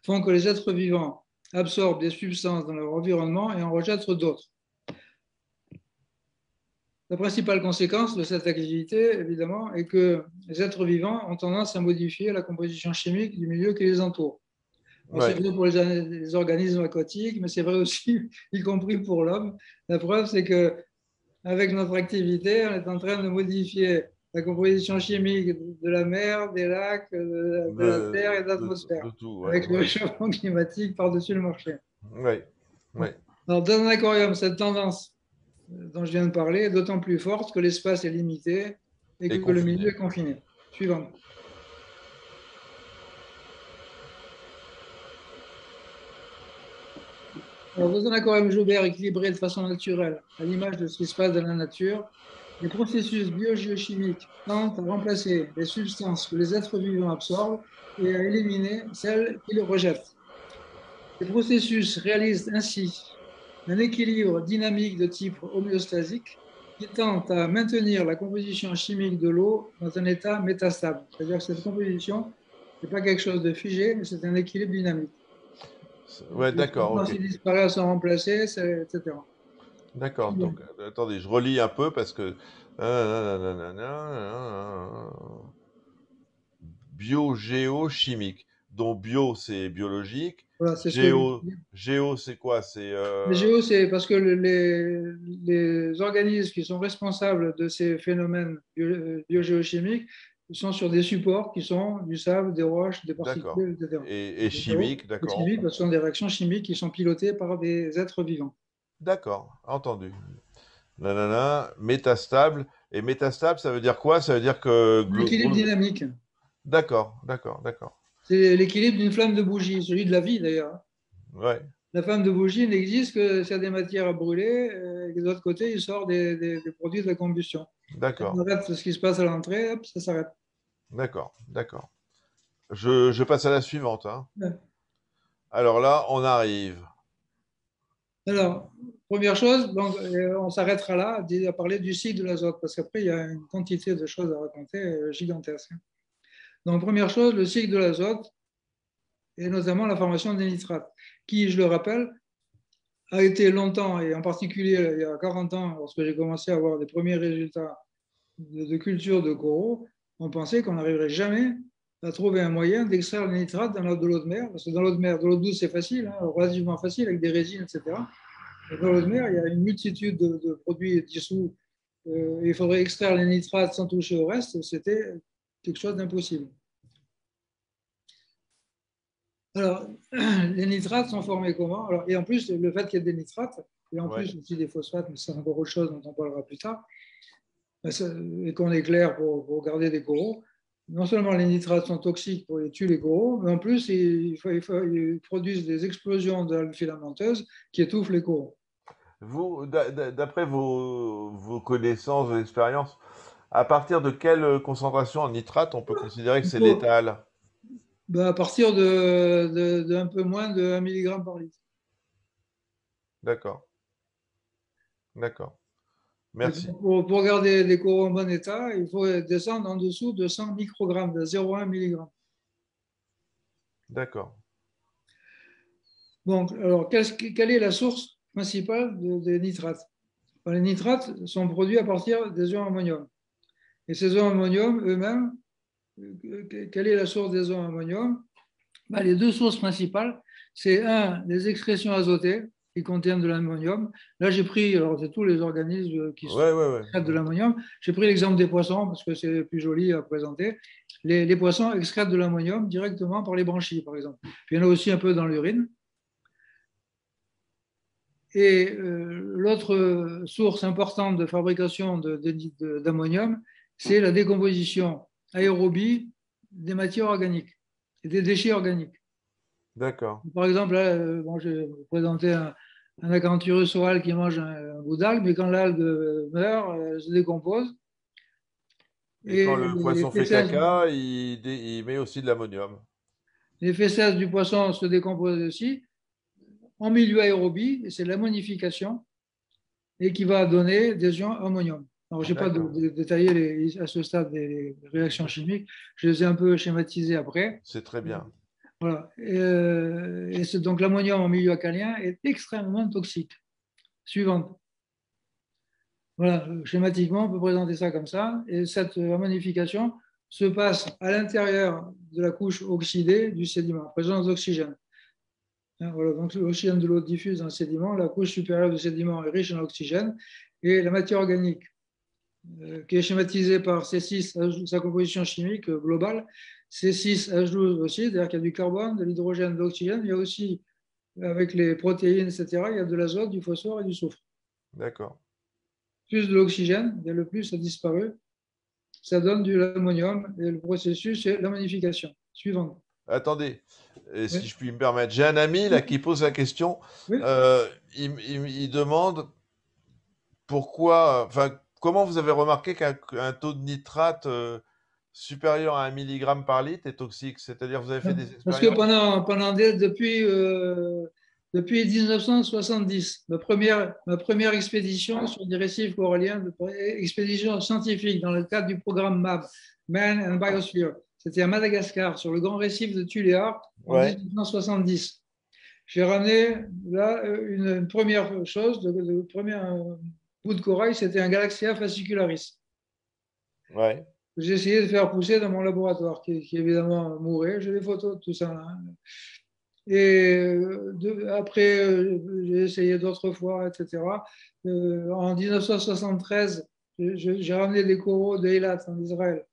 font que les êtres vivants absorbent des substances dans leur environnement et en rejettent d'autres. La principale conséquence de cette activité, évidemment, est que les êtres vivants ont tendance à modifier la composition chimique du milieu qui les entoure. C'est Ouais. vrai pour les organismes aquatiques, mais c'est vrai aussi, y compris pour l'homme. La preuve, c'est que avec notre activité, on est en train de modifier la composition chimique de la mer, des lacs, de la terre et de l'atmosphère, De tout, ouais, avec le ouais. réchauffement climatique par-dessus le marché. Ouais, ouais. Alors, dans un aquarium, cette tendance dont je viens de parler est d'autant plus forte que l'espace est limité et Et que le milieu confiné. est confiné. Suivant. Alors, dans un aquarium Joubert équilibré de façon naturelle, à l'image de ce qui se passe dans la nature, les processus biogéochimiques tendent à remplacer les substances que les êtres vivants absorbent et à éliminer celles qu'ils rejettent. Ces processus réalisent ainsi un équilibre dynamique de type homéostasique qui tend à maintenir la composition chimique de l'eau dans un état métastable. C'est-à-dire que cette composition n'est pas quelque chose de figé, mais c'est un équilibre dynamique. Ouais, Les d'accord, substances ok. qui disparaissent sont remplacées, etc. D'accord. Donc, attendez, je relis un peu parce que biogéochimique. Donc bio, c'est biologique. Voilà, c'est ce que je dis. Géo, c'est quoi? C'est Les géos, c'est parce que les organismes qui sont responsables de ces phénomènes biogéochimiques sont sur des supports qui sont du sable, des roches, des d'accord. particules, etc. Et Les géos, chimique, c'est d'accord, on chimique parce que ce comprend. sont des réactions chimiques qui sont pilotées par des êtres vivants. D'accord, entendu. Nanana, métastable. Et métastable, ça veut dire quoi? Ça veut dire que L'équilibre dynamique. d'accord, d'accord, d'accord. C'est l'équilibre d'une flamme de bougie, celui de la vie d'ailleurs. Ouais, La flamme de bougie n'existe que s'il y a des matières à brûler, et de l'autre côté, il sort des produits de la combustion. Si on d'accord, arrête ce qui se passe à l'entrée, hop, ça s'arrête. d'accord, d'accord. Je passe à la suivante, hein. Ouais. Alors là, on arrive. Alors, première chose, donc, on s'arrêtera là à parler du cycle de l'azote, parce qu'après, il y a une quantité de choses à raconter gigantesque. Donc, première chose, le cycle de l'azote, et notamment la formation des nitrates, qui, je le rappelle, a été longtemps, et en particulier il y a 40 ans, lorsque j'ai commencé à avoir des premiers résultats de culture de coraux, on pensait qu'on n'arriverait jamais à trouver un moyen d'extraire le nitrate dans de l'eau de mer, parce que dans l'eau de mer, de l'eau douce, c'est facile, hein, relativement facile, avec des résines, etc. Et dans l'eau de mer, il y a une multitude de produits dissous. Il faudrait extraire les nitrates sans toucher au reste, c'était quelque chose d'impossible. Alors, les nitrates sont formés comment? Alors, et en plus, le fait qu'il y ait des nitrates, et en Ouais. plus aussi des phosphates, mais c'est encore autre chose dont on parlera plus tard, et qu'on éclaire pour garder des coraux, non seulement les nitrates sont toxiques pour tuer les coraux, mais en plus, ils produisent des explosions d'algues filamenteuses qui étouffent les coraux. Vous, d'après vos connaissances, vos expériences, à partir de quelle concentration en nitrate on peut considérer que Il c'est faut, létal? ben, à partir un peu moins de 1 mg par litre. D'accord, d'accord. Et Merci. pour garder les coraux en bon état, il faut descendre en dessous de 100 microgrammes, de 0,1 mg. D'accord. Donc, alors, quelle est la source principale des nitrates? Les nitrates sont produits à partir des ions ammonium. Et ces ions ammonium eux-mêmes, quelle est la source des ions ammonium? Ben, les deux sources principales, c'est un, les excrétions azotées qui contiennent de l'ammonium. Là, j'ai pris, alors c'est tous les organismes qui Ouais, ouais, ouais. excrètent de l'ammonium. J'ai pris l'exemple des poissons parce que c'est plus joli à présenter. Les poissons excrètent de l'ammonium directement par les branchies, par exemple. Puis il y en a aussi un peu dans l'urine. Et l'autre source importante de fabrication d'ammonium, c'est la décomposition aérobie des matières organiques et des déchets organiques. D'accord. Par exemple, là, bon, je vais vous présenter un Acanthurus oral qui mange un bout d'algue, mais quand l'algue meurt, elle se décompose. Et quand Et le poisson fait caca, il met aussi de l'ammonium. les fesses du poisson se décomposent aussi en milieu aérobie, et c'est l'ammonification, et qui va donner des ions ammonium. Alors, je n'ai pas D'accord. détaillé à ce stade les réactions chimiques, je les ai un peu schématisées après. C'est très bien. Voilà. Donc l'ammonium en milieu alcalien est extrêmement toxique. Suivante. Voilà, schématiquement, on peut présenter ça comme ça. Et cette ammonification se passe à l'intérieur de la couche oxydée du sédiment, en présence d'oxygène. Voilà, donc l'oxygène de l'eau diffuse dans le sédiment, la couche supérieure du sédiment est riche en oxygène, et la matière organique, qui est schématisée par C6, sa composition chimique globale, C6H12 aussi, c'est-à-dire qu'il y a du carbone, de l'hydrogène, de l'oxygène, il y a aussi, avec les protéines, etc., il y a de l'azote, du phosphore et du soufre. D'accord. Plus de l'oxygène, et le plus a disparu, ça donne de l'ammonium, et le processus, c'est l'ammonification. Suivant. Attendez, si Oui, je puis me permettre, j'ai un ami là qui pose la question. oui. Il demande pourquoi, enfin, comment vous avez remarqué qu'un taux de nitrate supérieur à 1 mg par litre est toxique? C'est-à-dire, vous avez fait des Parce que expériences? depuis 1970, ma première expédition sur des récifs coralliens, expédition scientifique dans le cadre du programme MAB, Man and Biosphere, c'était à Madagascar, sur le grand récif de Tuléar en Ouais, 1970. J'ai ramené là une première chose, le premier bout de corail, c'était un Galaxia fascicularis. ouais. J'ai essayé de faire pousser dans mon laboratoire, qui évidemment mourait. J'ai des photos de tout ça, hein. Et après, j'ai essayé d'autres fois, etc. En 1973, j'ai ramené des coraux d'Eilat en Israël.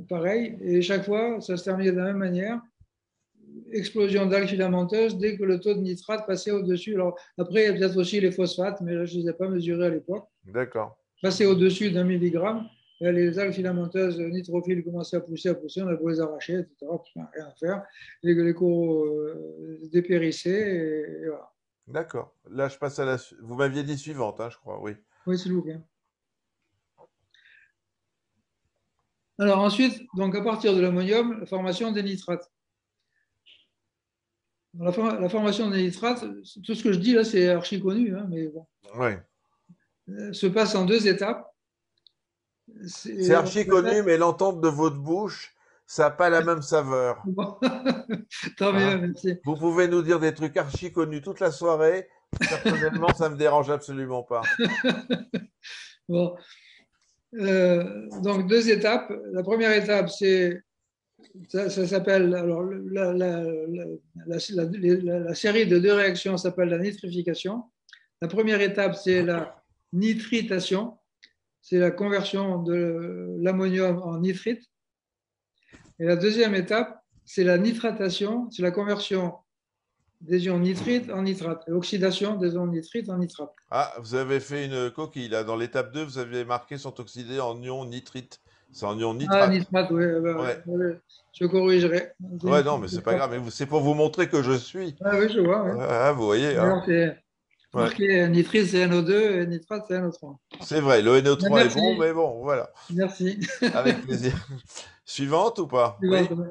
Pareil, et chaque fois, ça se terminait de la même manière. Explosion d'algues filamenteuses dès que le taux de nitrate passait au-dessus. Alors, après, il y a peut-être aussi les phosphates, mais là, je ne les ai pas mesurés à l'époque. D'accord. Passer au-dessus d'1 milligramme, les algues filamenteuses nitrophiles commençaient à pousser, on a beau les arracher, etc. Rien à faire. Les coraux dépérissaient, et voilà. D'accord. Là, je passe à la. Vous m'aviez dit suivante, hein, je crois, oui. Oui, s'il vous plaît. Alors ensuite, donc à partir de l'ammonium, la formation des nitrates. La formation des nitrates, tout ce que je dis là, c'est archi connu, hein, mais bon, Ouais. se passe en 2 étapes. C'est C'est archi connu, mais l'entente de votre bouche, ça n'a pas la même saveur. bon. Tant mieux, Hein. merci. Vous pouvez nous dire des trucs archi connus toute la soirée. Personnellement, ça me dérange absolument pas. Bon. Donc 2 étapes. La première étape, ça s'appelle, alors la série de 2 réactions s'appelle la nitrification. La première étape, c'est la nitritation, c'est la conversion de l'ammonium en nitrite. Et la deuxième étape, c'est la nitratation, c'est la conversion des ions nitrites en nitrate, l'oxydation des ions nitrites en nitrate. Ah, vous avez fait une coquille là. Dans l'étape 2, vous avez marqué sont oxydés en ion nitrite. C'est en ion Ah, nitrate. nitrate, oui, Ouais. je corrigerai. Ouais, non, mais c'est pas grave. Mais c'est pour vous montrer que je suis. Ah oui, je vois. Oui. Ah, vous voyez, hein. D'ailleurs, c'est Ouais. marqué nitrite, c'est NO2 et nitrate, c'est NO3. C'est vrai, le NO3 est bon, Merci, mais bon, voilà. merci. Avec plaisir. Suivante ou pas? Oui? Oui,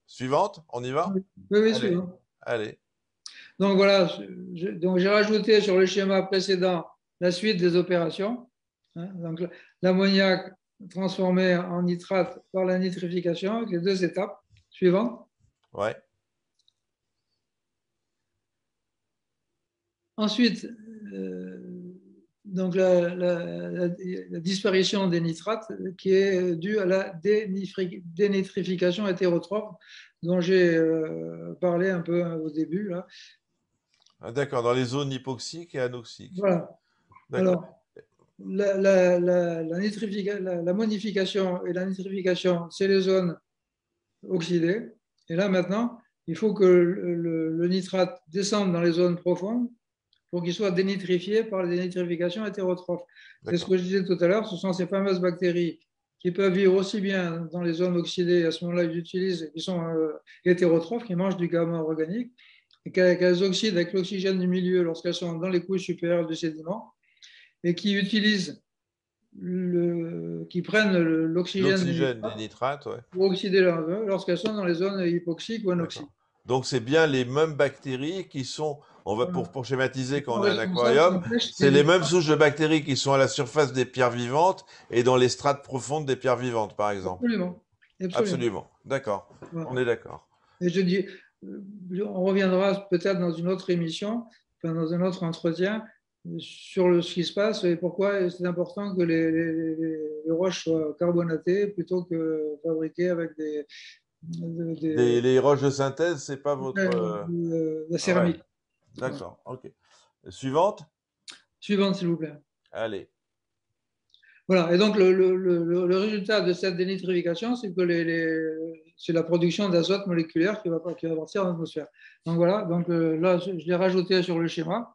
Suivante? On y va? oui, Allez, suivant. allez. Donc voilà, donc j'ai rajouté sur le schéma précédent la suite des opérations. Hein. Donc l'ammoniac transformé en nitrate par la nitrification, avec les 2 étapes suivantes. Ouais. Ensuite, donc la disparition des nitrates qui est due à la dénitrification hétérotrophe dont j'ai parlé un peu au début. Là. Ah, d'accord, dans les zones hypoxiques et anoxiques. Voilà. D'accord. Alors, la modification et la nitrification, c'est les zones oxydées. Et là, maintenant, il faut que le nitrate descende dans les zones profondes pour qu'il soit dénitrifié par la dénitrification hétérotrophe. C'est ce que je disais tout à l'heure, ce sont ces fameuses bactéries qui peuvent vivre aussi bien dans les zones oxydées, à ce moment-là, ils utilisent, ils sont hétérotrophes, qui mangent du gamma organique, et qu'elles oxydent avec l'oxygène du milieu lorsqu'elles sont dans les couches supérieures du sédiment, et qui utilisent qui prennent l'oxygène des L'oxygène des nitrates nitrates, ouais. pour oxyder lorsqu'elles sont dans les zones hypoxiques ou D'accord. anoxiques. Donc c'est bien les mêmes bactéries qui sont, on va Voilà. pour schématiser Ils quand sont on a un responsables, ça aquarium, empêche c'est les les mêmes nitrates. souches de bactéries qui sont à la surface des pierres vivantes et dans les strates profondes des pierres vivantes, par exemple. Absolument. Absolument. Absolument. D'accord. Voilà. On est d'accord. Et je dis, on reviendra peut-être dans une autre émission, enfin dans un autre entretien, sur ce qui se passe et pourquoi c'est important que les roches soient carbonatées plutôt que fabriquées avec Les roches de synthèse, c'est pas votre. la Ouais. céramique. Voilà. D'accord. Ok. Suivante. Suivante, s'il vous plaît. Allez. Voilà, et donc le résultat de cette dénitrification, c'est que c'est la production d'azote moléculaire qui va partir dans l'atmosphère. Donc voilà, donc là, je l'ai rajouté sur le schéma.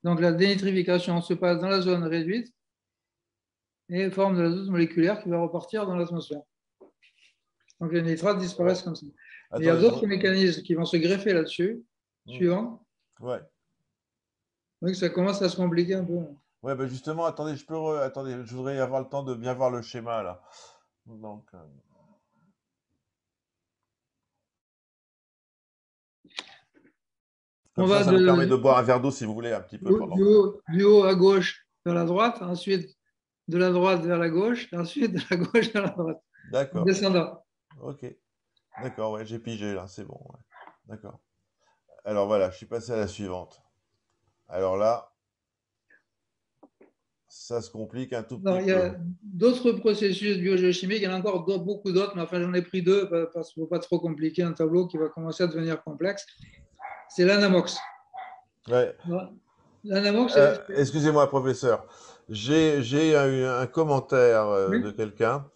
Donc la dénitrification se passe dans la zone réduite et forme de l'azote moléculaire qui va repartir dans l'atmosphère. Donc les nitrates Ouais. disparaissent comme ça. Et il y a Attendez, d'autres mécanismes qui vont se greffer là-dessus, Hmm. suivant. Ouais. Donc ça commence à se compliquer un peu. Ouais, bah justement, attendez, attendez, je voudrais avoir le temps de bien voir le schéma là. Donc, On comme va ça me permet de boire un verre d'eau si vous voulez un petit peu pendant que. du haut à gauche vers la droite, ensuite de la droite vers la gauche, et ensuite de la gauche vers la droite, en D'accord. descendant. Ok. D'accord, ouais, j'ai pigé là, c'est bon. Ouais. D'accord. Alors voilà, je suis passé à la suivante. Alors là, ça se complique un tout Alors, petit il y peu. a d'autres processus biogéochimiques, il y en a encore beaucoup d'autres, mais enfin j'en ai pris 2 parce qu'il ne faut pas trop compliquer un tableau qui va commencer à devenir complexe. C'est l'anamox. Ouais. L'anamox, Excusez-moi, professeur. J'ai un commentaire oui, de quelqu'un,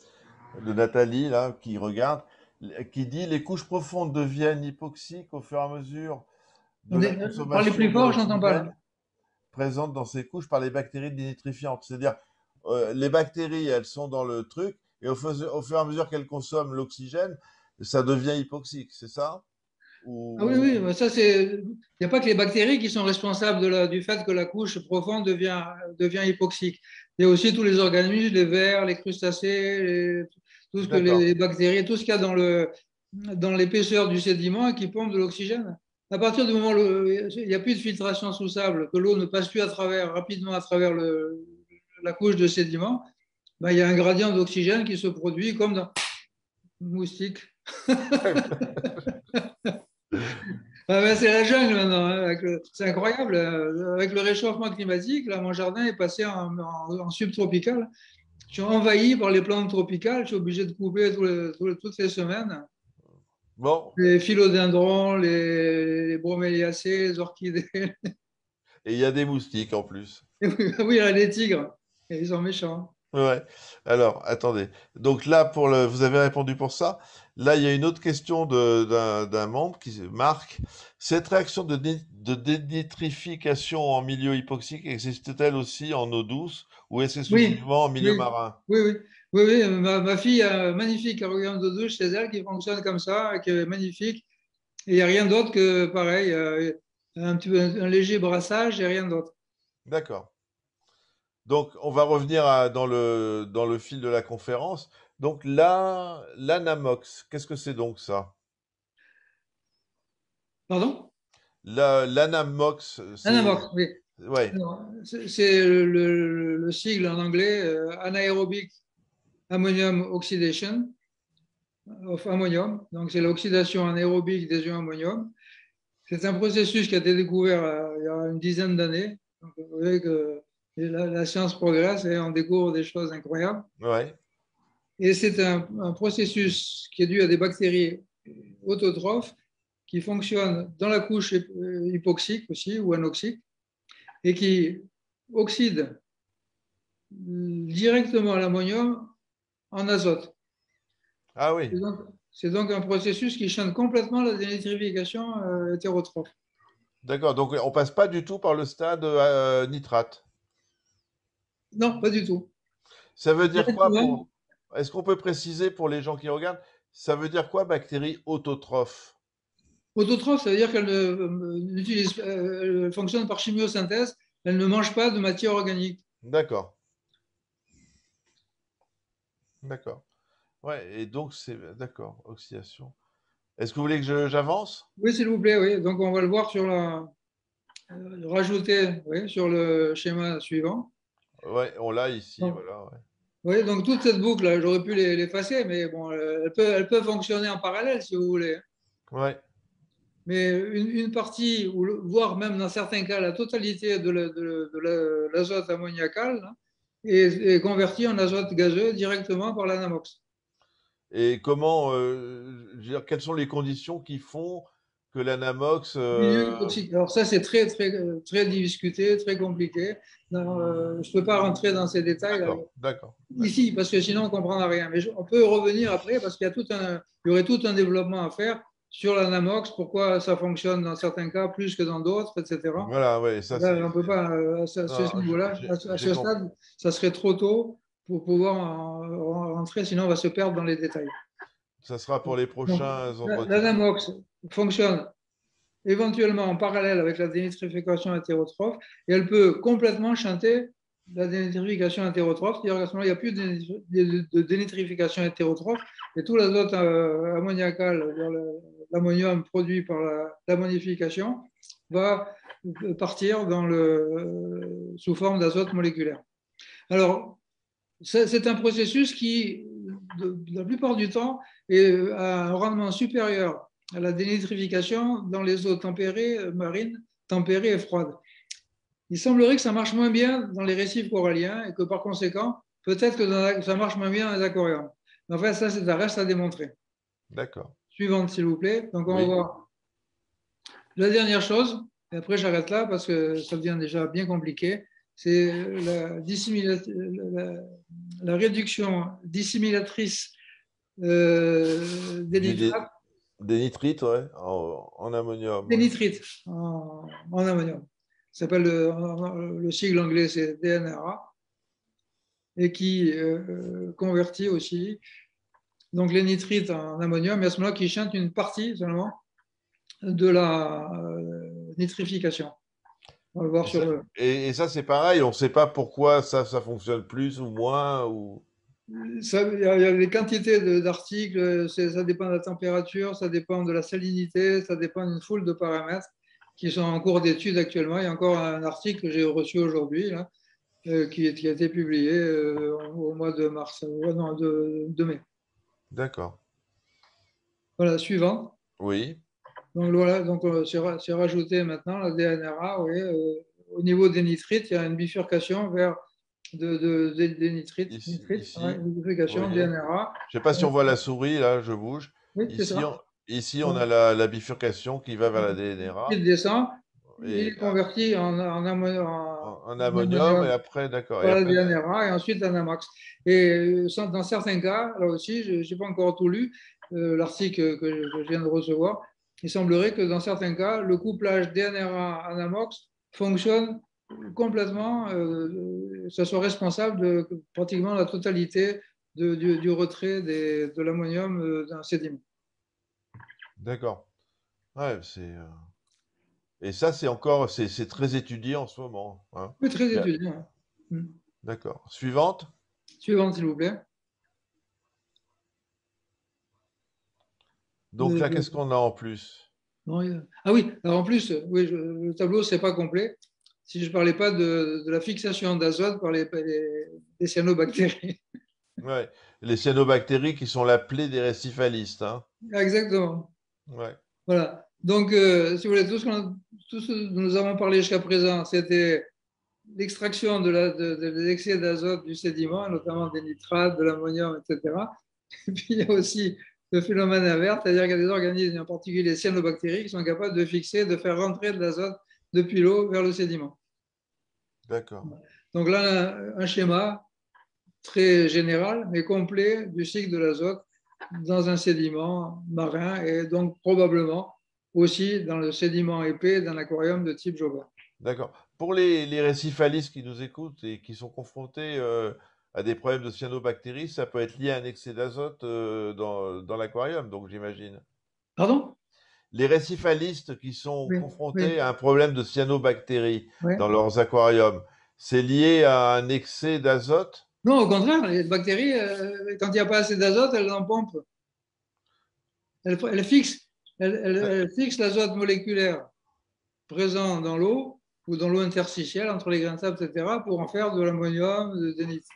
de Nathalie, là, qui regarde, qui dit les couches profondes deviennent hypoxiques au fur et à mesure de la parlez consommation plus de fort, j'entends pas là. l'oxygène présente dans ces couches par les bactéries dénitrifiantes. C'est-à-dire, les bactéries, elles sont dans le truc, et au fur et à mesure qu'elles consomment l'oxygène, ça devient hypoxique, c'est ça? Ah oui, oui, Ou... mais ça c'est. Il n'y a pas que les bactéries qui sont responsables du fait que la couche profonde devient hypoxique. Il y a aussi tous les organismes, les vers, les crustacés, tout ce que D'accord, les bactéries, tout ce qu'il y a dans l'épaisseur du sédiment et qui pompe de l'oxygène. À partir du moment où il n'y a plus de filtration sous sable, que l'eau ne passe plus rapidement à travers la couche de sédiment, ben, il y a un gradient d'oxygène qui se produit comme dans moustique. Ah ben, c'est la jungle maintenant, hein, c'est incroyable. Avec le réchauffement climatique, là, mon jardin est passé en subtropical. Je suis envahi par les plantes tropicales. Je suis obligé de couper toutes les semaines. bon, Les philodendrons, les broméliacées, les orchidées. et il y a des moustiques en plus. Oui, il y a les tigres. Et ils sont méchants. Ouais. Alors, attendez. Donc là, vous avez répondu pour ça. Là, il y a une autre question d'un membre Marc. Cette réaction de dénitrification en milieu hypoxique existe-t-elle aussi en eau douce ou est-ce Oui, exclusivement en milieu oui, marin? oui, oui. Oui, oui. Ma fille a un magnifique aquarium de douche chez elle qui fonctionne comme ça, qui est magnifique. Et il n'y a rien d'autre que pareil, un petit peu, un léger brassage et rien d'autre. D'accord. Donc, on va revenir dans le fil de la conférence. Donc là, l'anamox, qu'est-ce que c'est donc ça? Pardon? L'anamox, c'est... Anamox, oui. Ouais, Alors, c'est le sigle en anglais, anaerobic ammonium oxidation of ammonium. Donc, c'est l'oxydation anaérobique des ions ammonium. C'est un processus qui a été découvert il y a une dizaine d'années. Donc, vous voyez que la science progresse et on découvre des choses incroyables. ouais. Et c'est un processus qui est dû à des bactéries autotrophes qui fonctionnent dans la couche hypoxique aussi ou anoxique et qui oxydent directement l'ammonium en azote. Ah oui. C'est donc un processus qui change complètement la dénitrification hétérotrophe. D'accord, donc on passe pas du tout par le stade nitrate. Non, pas du tout. Ça veut dire quoi Directement, pour... Est-ce qu'on peut préciser pour les gens qui regardent, ça veut dire quoi bactérie autotrophe? autotrophe, ça veut dire qu'elle elle fonctionne par chimiosynthèse, elle ne mange pas de matière organique. D'accord, d'accord. Ouais, et donc c'est... D'accord, oxydation. Est-ce que vous voulez que j'avance? Oui, s'il vous plaît, oui. Donc on va le voir rajouter oui, sur le schéma suivant. Ouais, on l'a ici, Donc, voilà. Ouais. oui, donc toute cette boucle, j'aurais pu l'effacer, mais bon, elle peut fonctionner en parallèle si vous voulez. Ouais. Mais une partie, voire même dans certains cas la totalité de l'azote ammoniacal hein, est convertie en azote gazeux directement par l'anamox. Et comment, je veux dire, quelles sont les conditions qui font que l'anamox... Milieu hypoxique. Alors ça, c'est très, très, très discuté, très compliqué. Je ne peux pas rentrer dans ces détails là, D'accord, d'accord, d'accord. ici, parce que sinon on ne comprendra rien. Mais on peut revenir après, parce qu'il y aurait tout un développement à faire sur l'anamox, pourquoi ça fonctionne dans certains cas plus que dans d'autres, etc. Voilà, ouais, ça Là, c'est... on ne peut pas, à ce Non, niveau-là, à j'ai ce compris. stade, ça serait trop tôt pour pouvoir rentrer, sinon on va se perdre dans les détails. Ça sera pour les Donc, prochains entretiens. l'anamox fonctionne éventuellement en parallèle avec la dénitrification hétérotrophe, et elle peut complètement chanter la dénitrification hétérotrophe, c'est-à-dire qu'à ce moment-là, il n'y a plus de dénitrification hétérotrophe, et tout l'azote ammoniacal, l'ammonium produit par l'ammonification, va partir sous forme d'azote moléculaire. Alors, c'est un processus qui, la plupart du temps, a un rendement supérieur à la dénitrification dans les eaux tempérées, marines, tempérées et froides. Il semblerait que ça marche moins bien dans les récifs coralliens et que par conséquent, peut-être que ça marche moins bien dans les aquariums. En fait, ça, c'est un reste à démontrer. D'accord. Suivante, s'il vous plaît. Donc, on va Oui. voir la dernière chose, et après j'arrête là parce que ça devient déjà bien compliqué, c'est la réduction dissimulatrice des Du nitrates, des nitrites, ouais, en ammonium. des Ouais. nitrites en ammonium. Ça s'appelle le sigle anglais, c'est DNRA. et qui convertit aussi donc les nitrites en ammonium, et à ce moment-là qui chante une partie seulement de la nitrification. On va le voir Et sur ça, le. et ça, c'est pareil, on ne sait pas pourquoi ça fonctionne plus ou moins. Ou... Il y a des quantités d'articles, ça dépend de la température, ça dépend de la salinité, ça dépend d'une foule de paramètres qui sont en cours d'étude actuellement. Il y a encore un article que j'ai reçu aujourd'hui là, qui a été publié au mois de mars, non, de mai. D'accord. Voilà, suivant. Oui. Donc voilà, donc c'est rajouté maintenant la DNRA. Oui, au niveau des nitrites, il y a une bifurcation vers des nitrites, ouais, Ici. une Vous bifurcation voyez. DNRA. Je sais pas si on voit la souris, là, je bouge. Oui, c'est Ici, ça. on a Donc, la bifurcation qui va vers la DNRA il descend, il et est converti en en ammonium et ammonium après, d'accord. Et par la après, DNRA et ensuite en amax. Et dans certains cas, là aussi, je n'ai pas encore tout lu, l'article que je viens de recevoir, il semblerait que dans certains cas, le couplage DNRA-Anamox fonctionne complètement, ça soit responsable de pratiquement la totalité du retrait de l'ammonium d'un sédiment. d'accord. Ouais, et ça, c'est encore, c'est très étudié en ce moment, hein. Oui, très Il y a- étudié. Hein. D'accord. Suivante. Suivante, s'il vous plaît. Donc là, qu'est-ce qu'on a en plus? Non, ah oui, alors en plus, oui, le tableau, c'est pas complet. Si je ne parlais pas de la fixation d'azote par les cyanobactéries. Ouais. Les cyanobactéries qui sont la plaie des récifalistes, hein. Exactement. Ouais. Voilà. Donc, si vous voulez, tout ce dont nous avons parlé jusqu'à présent, c'était l'extraction de l'excès d'azote du sédiment, notamment des nitrates, de l'ammonium, etc. Et puis, il y a aussi le phénomène inverse, c'est-à-dire qu'il y a des organismes, en particulier les cyanobactéries, qui sont capables de fixer, de faire rentrer de l'azote depuis l'eau vers le sédiment. D'accord. Donc là, un schéma très général, mais complet du cycle de l'azote dans un sédiment marin et donc probablement aussi dans le sédiment épais d'un aquarium de type Joubert. D'accord. Pour les récifalistes qui nous écoutent et qui sont confrontés à des problèmes de cyanobactéries, ça peut être lié à un excès d'azote dans l'aquarium, donc j'imagine. Pardon? Les récifalistes qui sont Oui, oui, confrontés à un problème de cyanobactéries oui. dans leurs aquariums, c'est lié à un excès d'azote? Non, au contraire, les bactéries, quand il n'y a pas assez d'azote, elles en pompent. Elles fixent, elles fixent l'azote moléculaire présent dans l'eau ou dans l'eau interstitielle entre les grains de sable, etc., pour en faire de l'ammonium,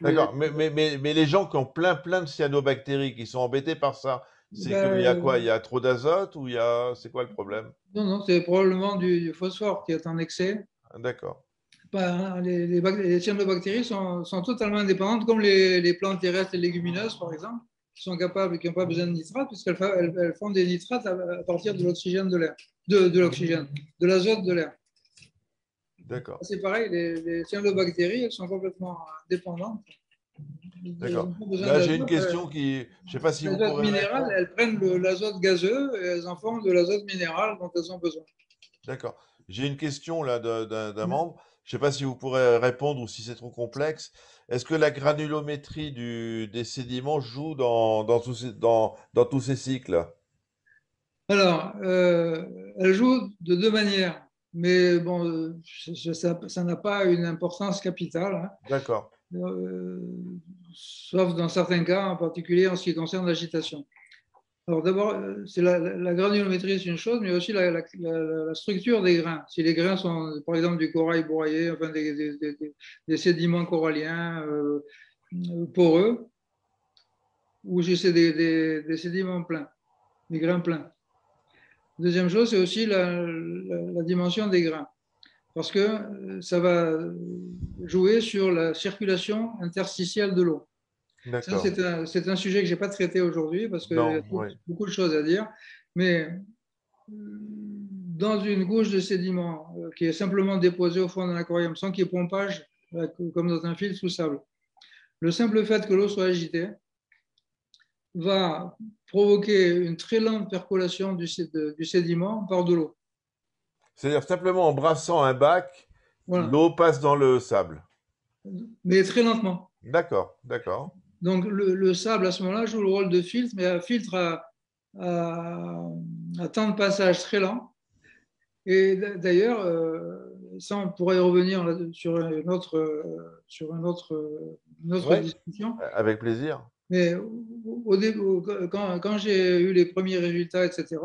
D'accord, mais les gens qui ont plein de cyanobactéries, qui sont embêtés par ça, c'est qu'il y a quoi? Il y ben, a trop d'azote ou il y a... C'est quoi le problème? non, non, c'est probablement du phosphore qui est en excès. Ah, d'accord, Les cyanobactéries sont totalement indépendantes, comme les plantes terrestres et légumineuses, par exemple, qui sont capables, qui n'ont pas besoin de nitrates, puisqu'elles font des nitrates à partir de l'oxygène de l'air, de l'oxygène, de l'azote de l'air. d'accord, C'est pareil, les cyanobactéries, elles sont complètement dépendantes. Elles d'accord. n'ont pas besoin Là, j'ai une d'azote. question qui... Je sais pas si vous L'azote pourrez minéral, répondre. elles prennent l'azote gazeux et elles en font de l'azote minéral dont elles ont besoin. D'accord. J'ai une question là d'un membre. Je sais pas si vous pourrez répondre ou si c'est trop complexe. Est-ce que la granulométrie des sédiments joue dans tous ces cycles? Alors, elle joue de deux manières, mais bon, ça n'a pas une importance capitale, hein. D'accord, Euh, sauf dans certains cas, en particulier en ce qui concerne l'agitation. Alors d'abord, c'est la granulométrie, c'est une chose, mais aussi la structure des grains. Si les grains sont, par exemple, du corail broyé, enfin des sédiments coralliens poreux, ou si c'est des sédiments pleins, des grains pleins. Deuxième chose, c'est aussi la dimension des grains, parce que ça va jouer sur la circulation interstitielle de l'eau. Ça, d'accord. c'est un sujet que je n'ai pas traité aujourd'hui, parce qu'il y a Non, oui, beaucoup de choses à dire, mais dans une couche de sédiment qui est simplement déposée au fond d'un aquarium, sans qu'il y ait pompage, comme dans un fil sous sable, le simple fait que l'eau soit agitée va provoquer une très lente percolation du sédiment par de l'eau. c'est-à-dire simplement en brassant un bac, Voilà. l'eau passe dans le sable. Mais très lentement. D'accord, d'accord. Donc le sable, à ce moment-là, joue le rôle de filtre, mais un filtre à, à temps de passage très lent. Et d'ailleurs, ça, on pourrait y revenir une autre Oui, discussion. avec plaisir. Mais au début, quand j'ai eu les premiers résultats, etc.,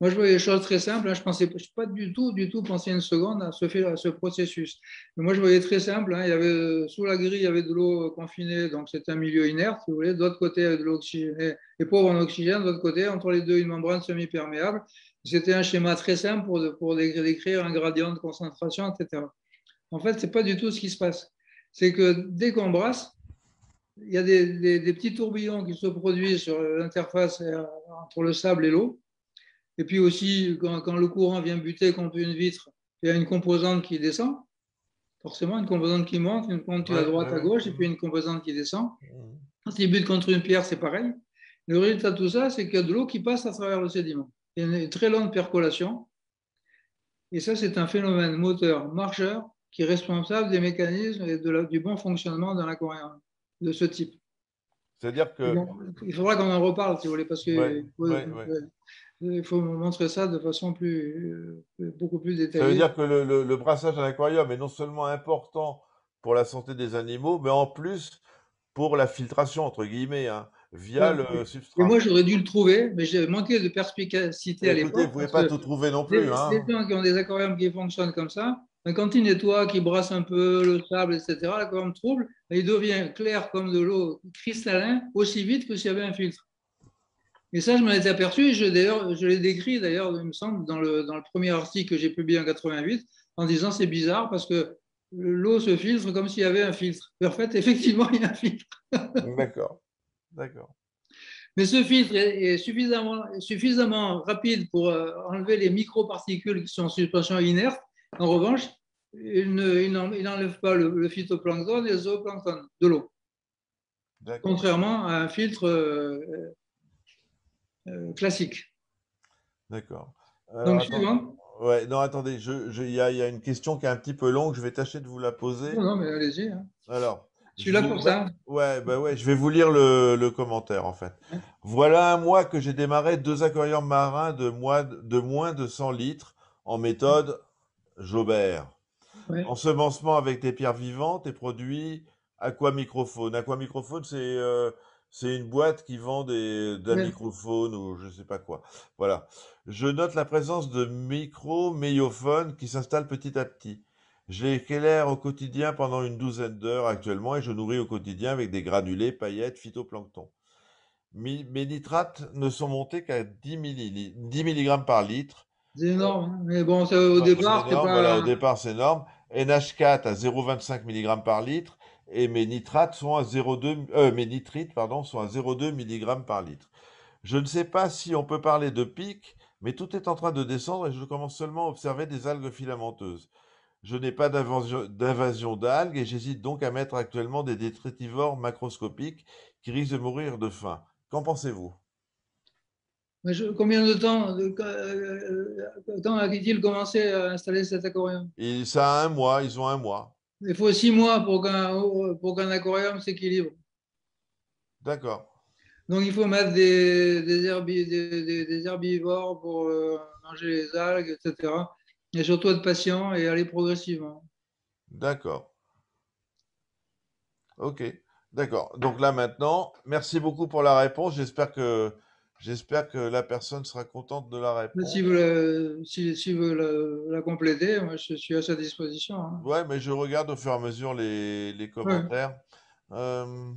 moi, je voyais les choses très simples. Hein. Je ne pensais pas du tout penser une seconde à ce processus. Mais moi, je voyais très simple. Hein. Il y avait, sous la grille, il y avait de l'eau confinée, donc c'était un milieu inerte, si vous voulez. De l'autre côté, il y avait de l'eau oxygénée et pauvre en oxygène. De l'autre côté, entre les deux, une membrane semi-perméable. C'était un schéma très simple pour décrire un gradient de concentration, etc. En fait, ce n'est pas du tout ce qui se passe. C'est que dès qu'on brasse, il y a des petits tourbillons qui se produisent sur l'interface entre le sable et l'eau. Et puis aussi, quand le courant vient buter contre une vitre, il y a une composante qui descend, forcément, une composante qui monte, une composante Oui, à oui, droite, à oui. gauche, et puis une composante qui descend. Mhm. Quand il bute contre une pierre, c'est pareil. Le résultat de tout ça, c'est qu'il y a de l'eau qui passe à travers le sédiment. Il y a une très longue percolation. Et ça, c'est un phénomène moteur-marcheur qui est responsable des mécanismes et du bon fonctionnement d'un aquarium de ce type. C'est-à-dire que, Bon, il faudra qu'on en reparle, si vous voulez, parce oui, qu'il oui, oui. faut montrer ça de façon beaucoup plus Ça veut détaillée. dire que le brassage d'un aquarium est non seulement important pour la santé des animaux, mais en plus pour la filtration, entre guillemets, hein, via Voilà. le Et moi, substrat. j'aurais dû le trouver, mais j'ai manqué de perspicacité à Écoutez, vous l'époque, pouvez parce pas que tout trouver non plus, les hein. gens qui ont des aquariums qui fonctionnent comme ça, ben, quand ils nettoient, qu'ils brassent un peu le sable, etc., l'aquarium trouble, ben, il devient clair comme de l'eau cristallin aussi vite que s'il y avait un filtre. Et ça, je m'en étais aperçu, et d'ailleurs, je l'ai décrit, d'ailleurs, il me semble, dans le premier article que j'ai publié en 88, en disant c'est bizarre parce que l'eau se filtre comme s'il y avait un filtre. Et en fait, effectivement, il y a un filtre. D'accord, d'accord. Mais ce filtre est suffisamment rapide pour enlever les microparticules qui sont en suspension inerte. En revanche, il n'enlève pas le phytoplancton et le zooplancton de l'eau, D'accord, contrairement à un filtre classique. d'accord. Donc, Alors, attends, suivant. ouais, non, attendez, il y a une question qui est un petit peu longue, je vais tâcher de vous la Non, poser. non, mais allez-y. Hein. Alors, Je suis là pour ça. ouais, bah ouais, je vais vous lire le commentaire en fait. Voilà un mois que j'ai démarré deux aquariums marins de moins de 100 litres en méthode Jaubert. Ouais. Ensemencement avec des pierres vivantes et produits Aquamicrophone. Aquamicrophone, c'est une boîte qui vend d'un Ouais. microphone ou je sais pas quoi. Voilà. Je note la présence de micro-méiophones qui s'installent petit à petit. Je les éclaire au quotidien pendant une douzaine d'heures actuellement et je nourris au quotidien avec des granulés, paillettes, phytoplancton. Mes nitrates ne sont montés qu'à 10 milligrammes par litre. C'est énorme. Hein. Mais bon, au Ouais, c'est départ, c'est énorme. Voilà, au pas. départ, c'est énorme. NH4 à 0,25 mg par litre et mes nitrates sont à 0,2, mes nitrites, pardon, sont à 0,2 mg par litre. Je ne sais pas si on peut parler de pic, mais tout est en train de descendre et je commence seulement à observer des algues filamenteuses. Je n'ai pas d'invasion d'algues et j'hésite donc à mettre actuellement des détritivores macroscopiques qui risquent de mourir de faim. Qu'en pensez-vous? Mais combien de temps, quand a-t-il commencé à installer cet aquarium? Et ça a un mois, ils ont un mois. Il faut 6 mois pour qu'un aquarium s'équilibre. D'accord. Donc, il faut mettre des herbivores pour manger les algues, etc. Et surtout être patient et aller progressivement. D'accord. Ok, d'accord. Donc là maintenant, merci beaucoup pour la réponse. J'espère que la personne sera contente de la Mais réponse. si veut la compléter, moi, je suis à sa disposition. Hein. Ouais, mais je regarde au fur et à mesure les Ouais. commentaires. Euh,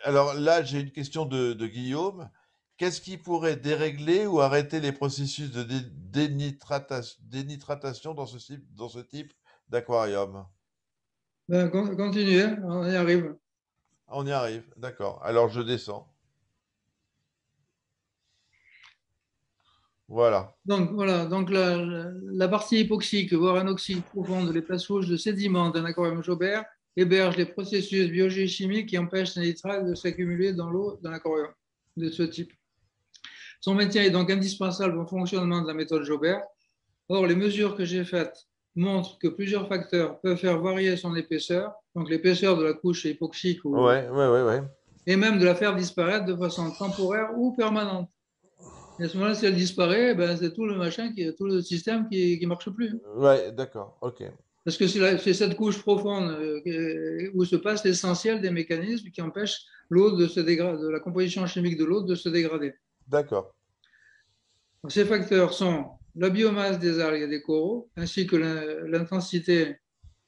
alors là, j'ai une question de Guillaume. Qu'est-ce qui pourrait dérégler ou arrêter les processus de dénitratation dans ce type d'aquarium? Ben, continuez, on y arrive. On y arrive, d'accord. Alors je descends. Voilà. Donc voilà, donc la partie hypoxique, voire anoxique profonde, les places rouges de sédiments d'un aquarium Jaubert hébergent les processus biogéochimiques qui empêchent les nitrates de s'accumuler dans l'eau d'un aquarium de ce type. Son maintien est donc indispensable au fonctionnement de la méthode Jaubert. Or, les mesures que j'ai faites montre que plusieurs facteurs peuvent faire varier son épaisseur, donc l'épaisseur de la couche hypoxique, Ouais, ouais, ouais, ouais. et même de la faire disparaître de façon temporaire ou permanente. Et à ce moment-là, si elle disparaît, ben, c'est tout le machin, tout le système qui ne marche plus. Ouais, d'accord, ok. Parce que c'est cette couche profonde où se passe l'essentiel des mécanismes qui empêchent l'eau de se dégrader, de la composition chimique de l'eau de se dégrader. D'accord, Donc, ces facteurs sont la biomasse des algues et des coraux, ainsi que l'intensité,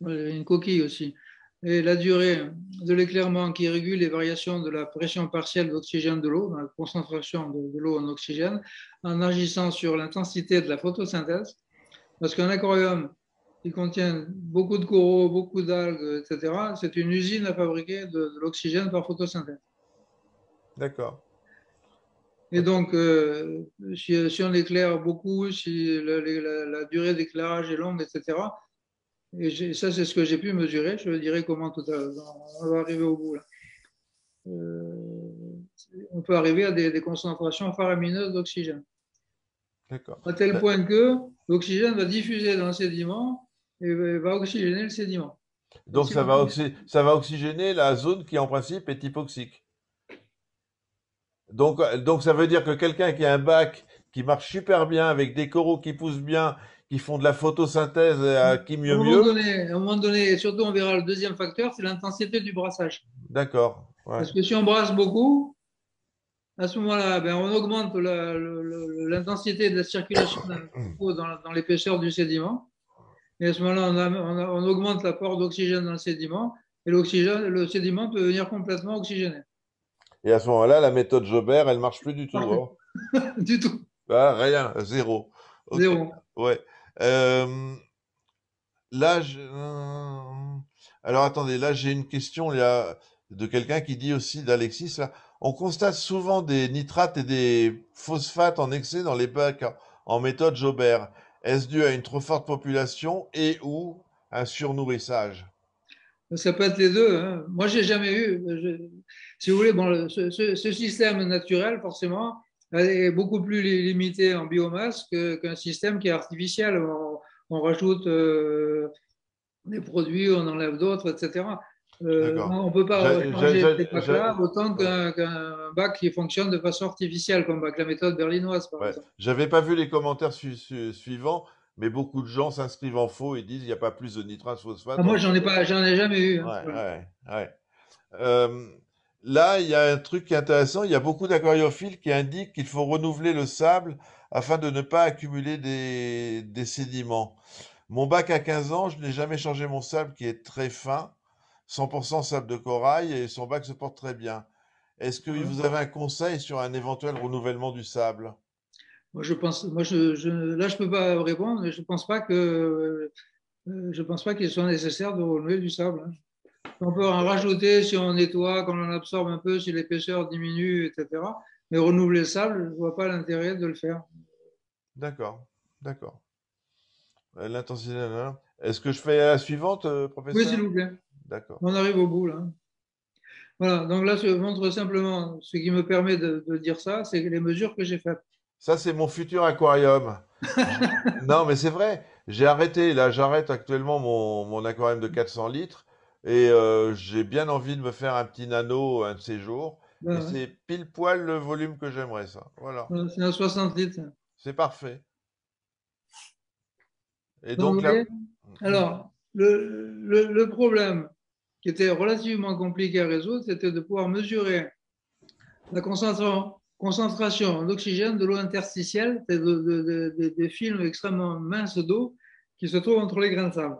une coquille aussi, et la durée de l'éclairement qui régule les variations de la pression partielle d'oxygène de l'eau, dans la concentration de l'eau en oxygène, en agissant sur l'intensité de la photosynthèse. Parce qu'un aquarium qui contient beaucoup de coraux, beaucoup d'algues, etc., c'est une usine à fabriquer de l'oxygène par photosynthèse. d'accord, Et ok. donc, si on éclaire beaucoup, si la durée d'éclairage est longue, etc., et ça, c'est ce que j'ai pu mesurer, je dirais comment tout à l'heure, on va arriver au bout là. Euh, on peut arriver à des concentrations faramineuses d'oxygène, D'accord. à tel Ben, point que l'oxygène va diffuser dans le sédiment et va oxygéner le sédiment. Et donc si on- ça va oxygéner la zone qui en principe est hypoxique. Donc ça veut dire que quelqu'un qui a un bac qui marche super bien avec des coraux qui poussent bien, qui font de la photosynthèse, qui mieux mieux. À un moment donné, et surtout on verra le deuxième facteur, c'est l'intensité du brassage. D'accord. Ouais. Parce que si on brasse beaucoup, à ce moment-là, ben, on augmente l'intensité de la circulation d'eau dans l'épaisseur du sédiment. Et à ce moment-là, on augmente l'apport d'oxygène dans le sédiment. Et le sédiment peut devenir complètement oxygéné. Et à ce moment-là, la méthode Jobert, elle marche plus du tout, Parfait. hein. Du tout. Ah, rien, zéro. Ok. Zéro. Ouais. Euh, là, alors attendez, là j'ai une question de quelqu'un qui dit aussi d'Alexis là. On constate souvent des nitrates et des phosphates en excès dans les bacs en méthode Jobert. Est-ce dû à une trop forte population et ou un surnourrissage? Ça peut être les deux, hein. Moi, j'ai jamais eu. Si vous voulez, bon, ce système naturel, forcément, est beaucoup plus limité en biomasse qu'un système qui est artificiel. On rajoute des produits, on enlève d'autres, etc. D'accord. On ne peut pas J'a- j'a- changer ces j'a- bacs-là j'a- autant ouais. qu'un bac qui fonctionne de façon artificielle, comme avec la méthode berlinoise, par Ouais. exemple. J'avais pas vu les commentaires suivants, mais beaucoup de gens s'inscrivent en faux et disent il n'y a pas plus de nitrate Ah, phosphate dans moi, le Jobert. j'en ai jamais eu, hein. Ouais, Voilà. ouais, ouais. Euh, là, il y a un truc qui est intéressant. Il y a beaucoup d'aquariophiles qui indiquent qu'il faut renouveler le sable afin de ne pas accumuler des sédiments. Mon bac a 15 ans, je n'ai jamais changé mon sable qui est très fin, 100% sable de corail, et son bac se porte très bien. Est-ce que Voilà. vous avez un conseil sur un éventuel renouvellement du sable? Moi, je pense, moi, là, je peux pas répondre, mais je pense pas qu'il soit nécessaire de renouveler du sable, hein. On peut en rajouter si on nettoie, quand on absorbe un peu, si l'épaisseur diminue, etc. Mais renouveler le sable, je ne vois pas l'intérêt de le faire. D'accord, d'accord. L'intensité, nanana. Est-ce que je fais la suivante, Oui, s'il professeur? vous plaît. D'accord. On arrive au bout, là. Voilà, donc là, je montre simplement ce qui me permet de dire ça, c'est les mesures que j'ai faites. Ça, c'est mon futur aquarium. Je- Non, mais c'est vrai. J'ai arrêté. Là, j'arrête actuellement mon aquarium de 400 litres. Et j'ai bien envie de me faire un petit nano un de ces jours. Et Voilà, c'est pile poil le volume que j'aimerais, ça. Voilà. voilà, c'est un 60 litres. C'est parfait. Et Donc, vous donc là. voyez, alors, le problème qui était relativement compliqué à résoudre, c'était de pouvoir mesurer la concentration d'oxygène de l'eau interstitielle, c'est des films extrêmement minces d'eau qui se trouvent entre les grains de sable.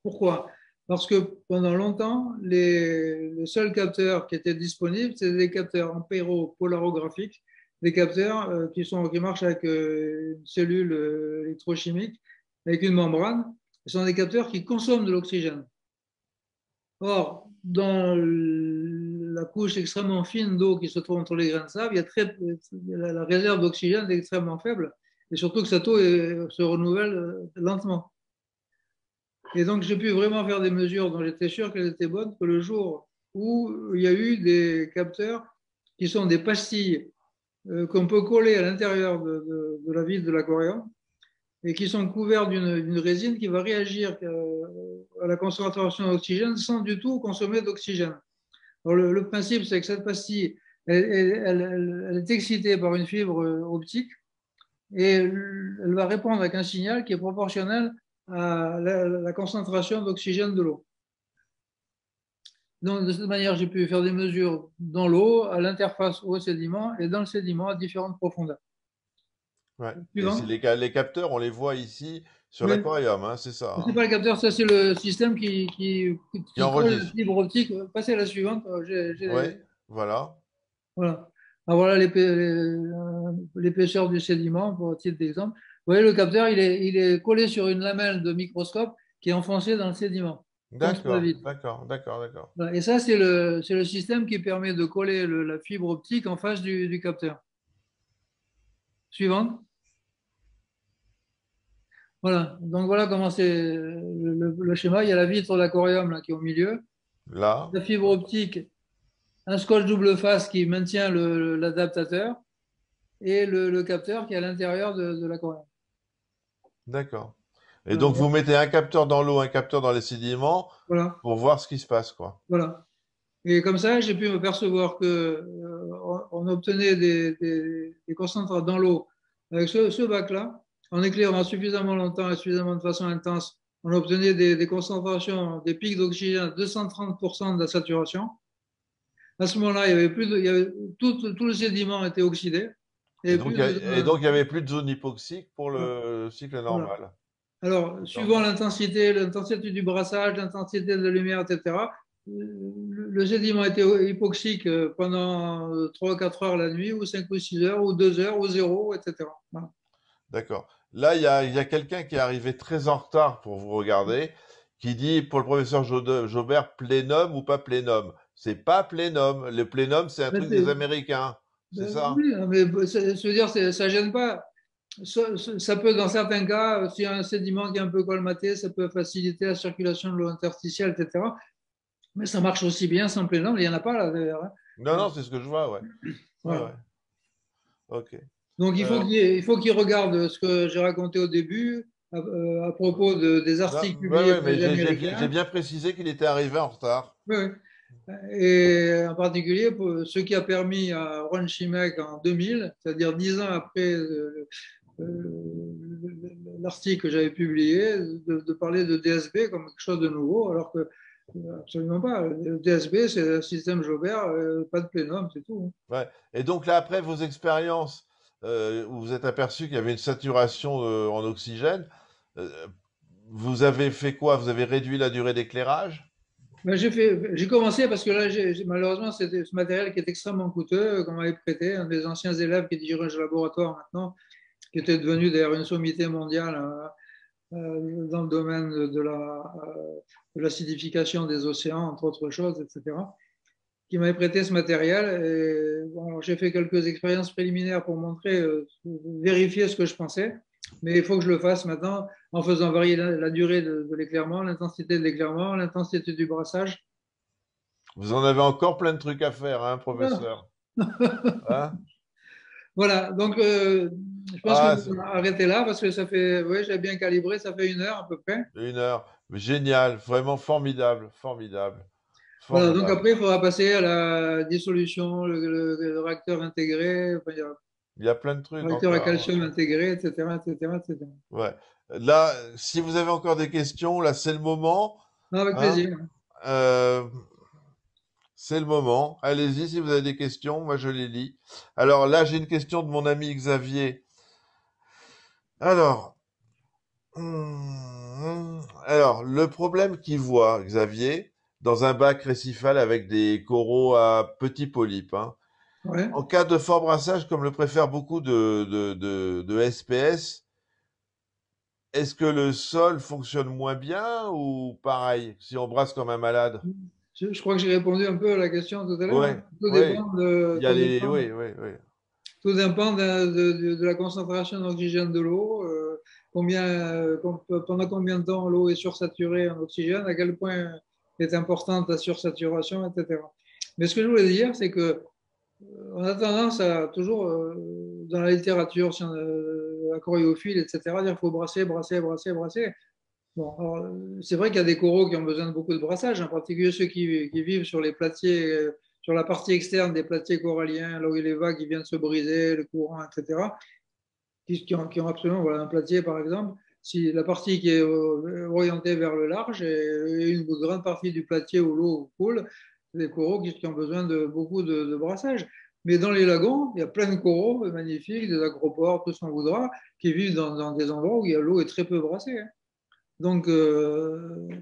Pourquoi? Parce que pendant longtemps, les seuls capteurs qui étaient disponibles, c'était des capteurs empéropolarographiques, des capteurs qui marchent avec une cellule électrochimique, avec une membrane. Ce sont des capteurs qui consomment de l'oxygène. Or, dans la couche extrêmement fine d'eau qui se trouve entre les grains de sable, la réserve d'oxygène est extrêmement faible, et surtout que cette eau se renouvelle lentement. Et donc, j'ai pu vraiment faire des mesures dont j'étais sûr qu'elles étaient bonnes que le jour où il y a eu des capteurs qui sont des pastilles qu'on peut coller à l'intérieur de la ville de l'aquarium et qui sont couverts d'une résine qui va réagir à la concentration d'oxygène sans du tout consommer d'oxygène. Alors le principe, c'est que cette pastille, elle est excitée par une fibre optique et elle va répondre avec un signal qui est proportionnel à la concentration d'oxygène de l'eau. Donc, de cette manière, j'ai pu faire des mesures dans l'eau, à l'interface au sédiment et dans le sédiment à différentes profondeurs. Ouais. Et Suivant. les capteurs, on les voit ici sur Oui. l'aquarium, hein, c'est ça, C'est hein, pas le capteur, ça c'est le système qui qui colle la enregistre. fibre optique. Passez à la suivante. Oui, voilà. Voilà. Alors voilà l'épaisseur du sédiment, pour titre d'exemple. Vous voyez, le capteur, il est collé sur une lamelle de microscope qui est enfoncée dans le sédiment, contre la D'accord, vitre. d'accord, d'accord, d'accord. Voilà. Et ça, c'est le système qui permet de coller la fibre optique en face du capteur. Suivante. Voilà. Donc voilà comment c'est le schéma. Il y a la vitre d'aquarium là qui est au milieu, Là, la fibre optique, un scotch double face qui maintient l'adaptateur et le capteur qui est à l'intérieur de l'aquarium. d'accord. Et donc, Voilà. vous mettez un capteur dans l'eau, un capteur dans les sédiments Voilà. pour voir ce qui se passe, quoi. Voilà. Et comme ça, j'ai pu me percevoir que on obtenait des concentrateurs dans l'eau avec ce bac-là, en éclairant suffisamment longtemps et suffisamment de façon intense, on obtenait des concentrations, des pics d'oxygène à 230% de la saturation. À ce moment-là, il y avait plus de, il y avait, tout le sédiment était oxydé. Il y avait plus Et de, donc, il n'y avait plus de zone hypoxique pour voilà. le cycle Voilà. normal. Alors, D'accord. suivant l'intensité du brassage, l'intensité de la lumière, etc., le sédiment était hypoxique pendant 3 ou 4 heures la nuit, ou 5 ou 6 heures, ou 2 heures, ou 0, etc. Voilà. D'accord. Là, il y a quelqu'un qui est arrivé très en retard pour vous regarder, qui dit pour le professeur Jaubert, plénum ou pas plénum. C'est pas plénum. Le plénum, c'est un Mais truc des Américains. C'est ça? oui, mais ça veut dire, ça gêne pas. Ça peut, dans certains cas, s'il y a un sédiment qui est un peu colmaté, ça peut faciliter la circulation de l'eau interstitielle, etc. Mais ça marche aussi bien sans plénum. Il n'y en a pas là, d'ailleurs, Non, hein. non, c'est ce que je vois, ouais. Ouais, Voilà. ouais. Ok. Donc, Euh, il faut qu'il regarde ce que j'ai raconté au début à propos des non, articles ouais, publiés ouais, par mais les j'ai Américains. bien précisé qu'il était arrivé en retard. Oui, oui. Et en particulier, pour ce qui a permis à Ron Chimek en 2000, c'est-à-dire 10 ans après l'article que j'avais publié, de parler de DSB comme quelque chose de nouveau, alors que absolument pas. Le DSB, c'est le système Jaubert, pas de plénum, c'est tout. Ouais. Et donc là, après vos expériences, où vous êtes aperçu qu'il y avait une saturation en oxygène, euh, vous avez fait quoi? Vous avez réduit la durée d'éclairage? Ben, j'ai commencé parce que là, malheureusement, c'était ce matériel qui est extrêmement coûteux, qu'on m'avait prêté, un des anciens élèves qui dirige le laboratoire maintenant, qui était devenu d'ailleurs une sommité mondiale dans le domaine de l'acidification des océans, entre autres choses, etc., qui m'avait prêté ce matériel. Et, bon, alors, j'ai fait quelques expériences préliminaires pour montrer, vérifier ce que je pensais, mais il faut que je le fasse maintenant en faisant varier la durée de l'éclairement, l'intensité de l'éclairement, l'intensité du brassage. Vous en avez encore plein de trucs à faire, hein, Voilà. professeur? Hein? Voilà, donc je pense que Ah, je vais arrêter là parce que ça fait, oui, j'ai bien calibré, ça fait 1 heure à peu près. une heure. Génial, vraiment formidable, formidable, Voilà, donc formidable. après, il faudra passer à la dissolution, le réacteur intégré, enfin, il y a Il y a plein de le trucs réacteur à encore. calcium intégré, etc., etc., etc. Ouais. Là, si vous avez encore des questions, là, c'est le moment. Non, avec Hein? plaisir. Euh, c'est le moment. Allez-y si vous avez des questions, moi je les lis. Alors là, j'ai une question de mon ami Xavier. Alors, le problème qu'il voit, Xavier, dans un bac récifal avec des coraux à petits polypes, hein, Ouais. en cas de fort brassage, comme le préfèrent beaucoup de SPS, est-ce que le sol fonctionne moins bien ou pareil, si on brasse comme un malade? Je crois que j'ai répondu un peu à la question tout à l'heure, hein. Ouais, ouais. Il y a les, oui, oui, oui. Tout dépend de la concentration d'oxygène de l'eau, pendant combien de temps l'eau est sursaturée en oxygène, à quel point est importante la sursaturation, etc. Mais ce que je voulais dire, c'est que on a tendance à toujours, dans la littérature la choriophile, etc., dire qu'il faut brasser, brasser, brasser, brasser. Bon, c'est vrai qu'il y a des coraux qui ont besoin de beaucoup de brassage, en particulier ceux qui vivent sur les platiers, sur la partie externe des platiers coralliens, là où il y a les vagues qui viennent se briser, le courant, etc., qui ont absolument voilà, un platier, par exemple. Si la partie qui est orientée vers le large et une grande partie du platier où l'eau coule, c'est des coraux qui ont besoin de beaucoup de brassage. Mais dans les lagons, il y a plein de coraux magnifiques, des acroports, tout ce qu'on voudra, qui vivent dans des endroits où l'eau est très peu brassée. Hein. Donc, je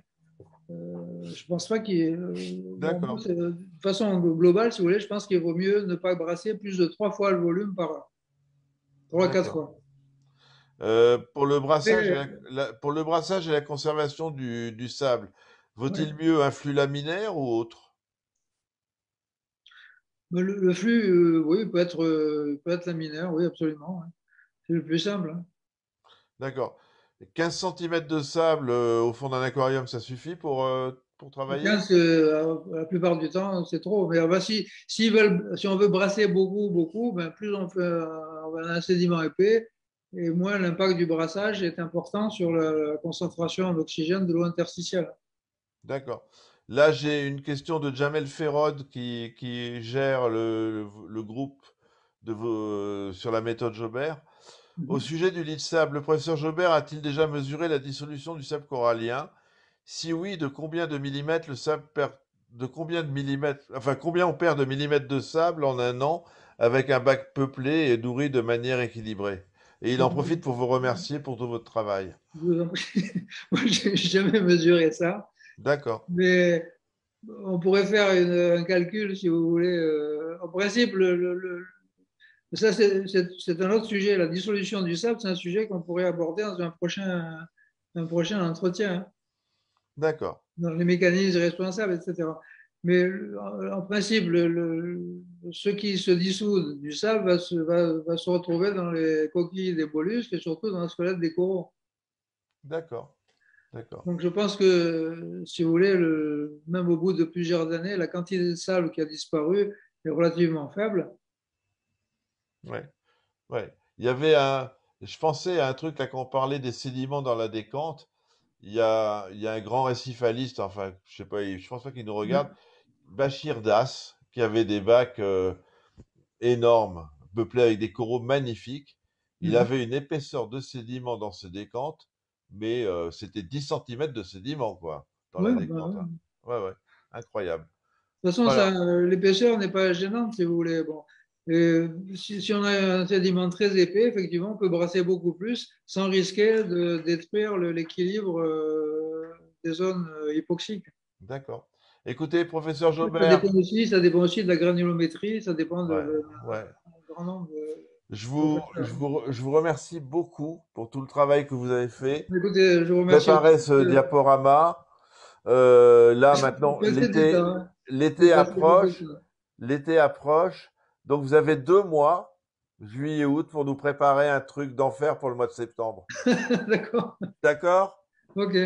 pense pas qu'il y ait. Bon, D'accord, de façon globale, si vous voulez, je pense qu'il vaut mieux ne pas brasser plus de 3 fois le volume par heure. 3 à 4 d'accord. fois. Pour le brassage et Et, pour le brassage et la conservation du sable, vaut-il ouais. mieux un flux laminaire ou autre? Mais le flux, oui, peut être laminaire, oui, absolument. Ouais. C'est le plus simple. Hein. D'accord. 15 centimètres de sable au fond d'un aquarium, ça suffit pour travailler? 15, la plupart du temps, c'est trop. Mais si on veut brasser beaucoup, beaucoup, ben, plus on fait un sédiment épais, et moins l'impact du brassage est important sur la concentration d'oxygène de l'eau interstitielle. D'accord. Là, j'ai une question de Jamel Ferrod qui gère le groupe sur la méthode Jobert. Au Mhm. sujet du lit de sable, le professeur Jobert a-t-il déjà mesuré la dissolution du sable corallien? Si oui, de combien de millimètres le sable perd, de combien de millimètres, enfin combien on perd de millimètres de sable en un an avec un bac peuplé et nourri de manière équilibrée? Et il en profite pour vous remercier pour tout votre travail. Je vous en prie. Moi, je n'ai jamais mesuré ça, D'accord. mais on pourrait faire un calcul, si vous voulez. En principe, ça, c'est un autre sujet. La dissolution du sable, c'est un sujet qu'on pourrait aborder dans un prochain entretien, hein, D'accord. dans les mécanismes responsables, etc. Mais en principe, ce qui se dissout du sable va se retrouver dans les coquilles des mollusques et surtout dans le squelette des coraux. D'accord. D'accord. Donc je pense que, si vous voulez, même au bout de plusieurs années, la quantité de sable qui a disparu est relativement faible. Ouais. Ouais. Il y avait je pensais à un truc là quand on parlait des sédiments dans la décante. Il y a un grand récifaliste, enfin, je sais pas, je pense pas qu'il nous regarde, Bachir Das, qui avait des bacs énormes, peuplés avec des coraux magnifiques. Il Mhm. avait une épaisseur de sédiments dans ses décantes, mais c'était 10 centimètres de sédiments, quoi, dans la Ouais, décante. Hein. Ouais, ouais, incroyable. de toute façon, Voilà, l'épaisseur n'est pas gênante, si vous voulez. Bon. Si on a un sédiment très épais, effectivement, on peut brasser beaucoup plus sans risquer de détruire l'équilibre des zones hypoxiques. d'accord. Écoutez, professeur Ça Jobert, dépend ça dépend aussi de la granulométrie, ça dépend ouais, ouais. d'un grand nombre Je de vous, facteurs. je vous, je vous remercie beaucoup pour tout le travail que vous avez fait. Écoutez, je vous remercie Préparez aussi. ce diaporama. Là, Vous maintenant, passez du temps. Hein. Vous l'été passez beaucoup de approche. temps. L'été approche. Donc, vous avez 2 mois, juillet, août, pour nous préparer un truc d'enfer pour le mois de septembre. D'accord. D'accord? OK.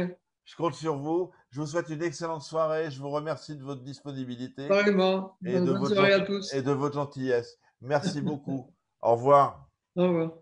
Je compte sur vous. Je vous souhaite une excellente soirée. Je vous remercie de votre disponibilité Pareillement. et de Bonne votre soirée à tous. et de votre gentillesse. Merci beaucoup. Au revoir. Au revoir.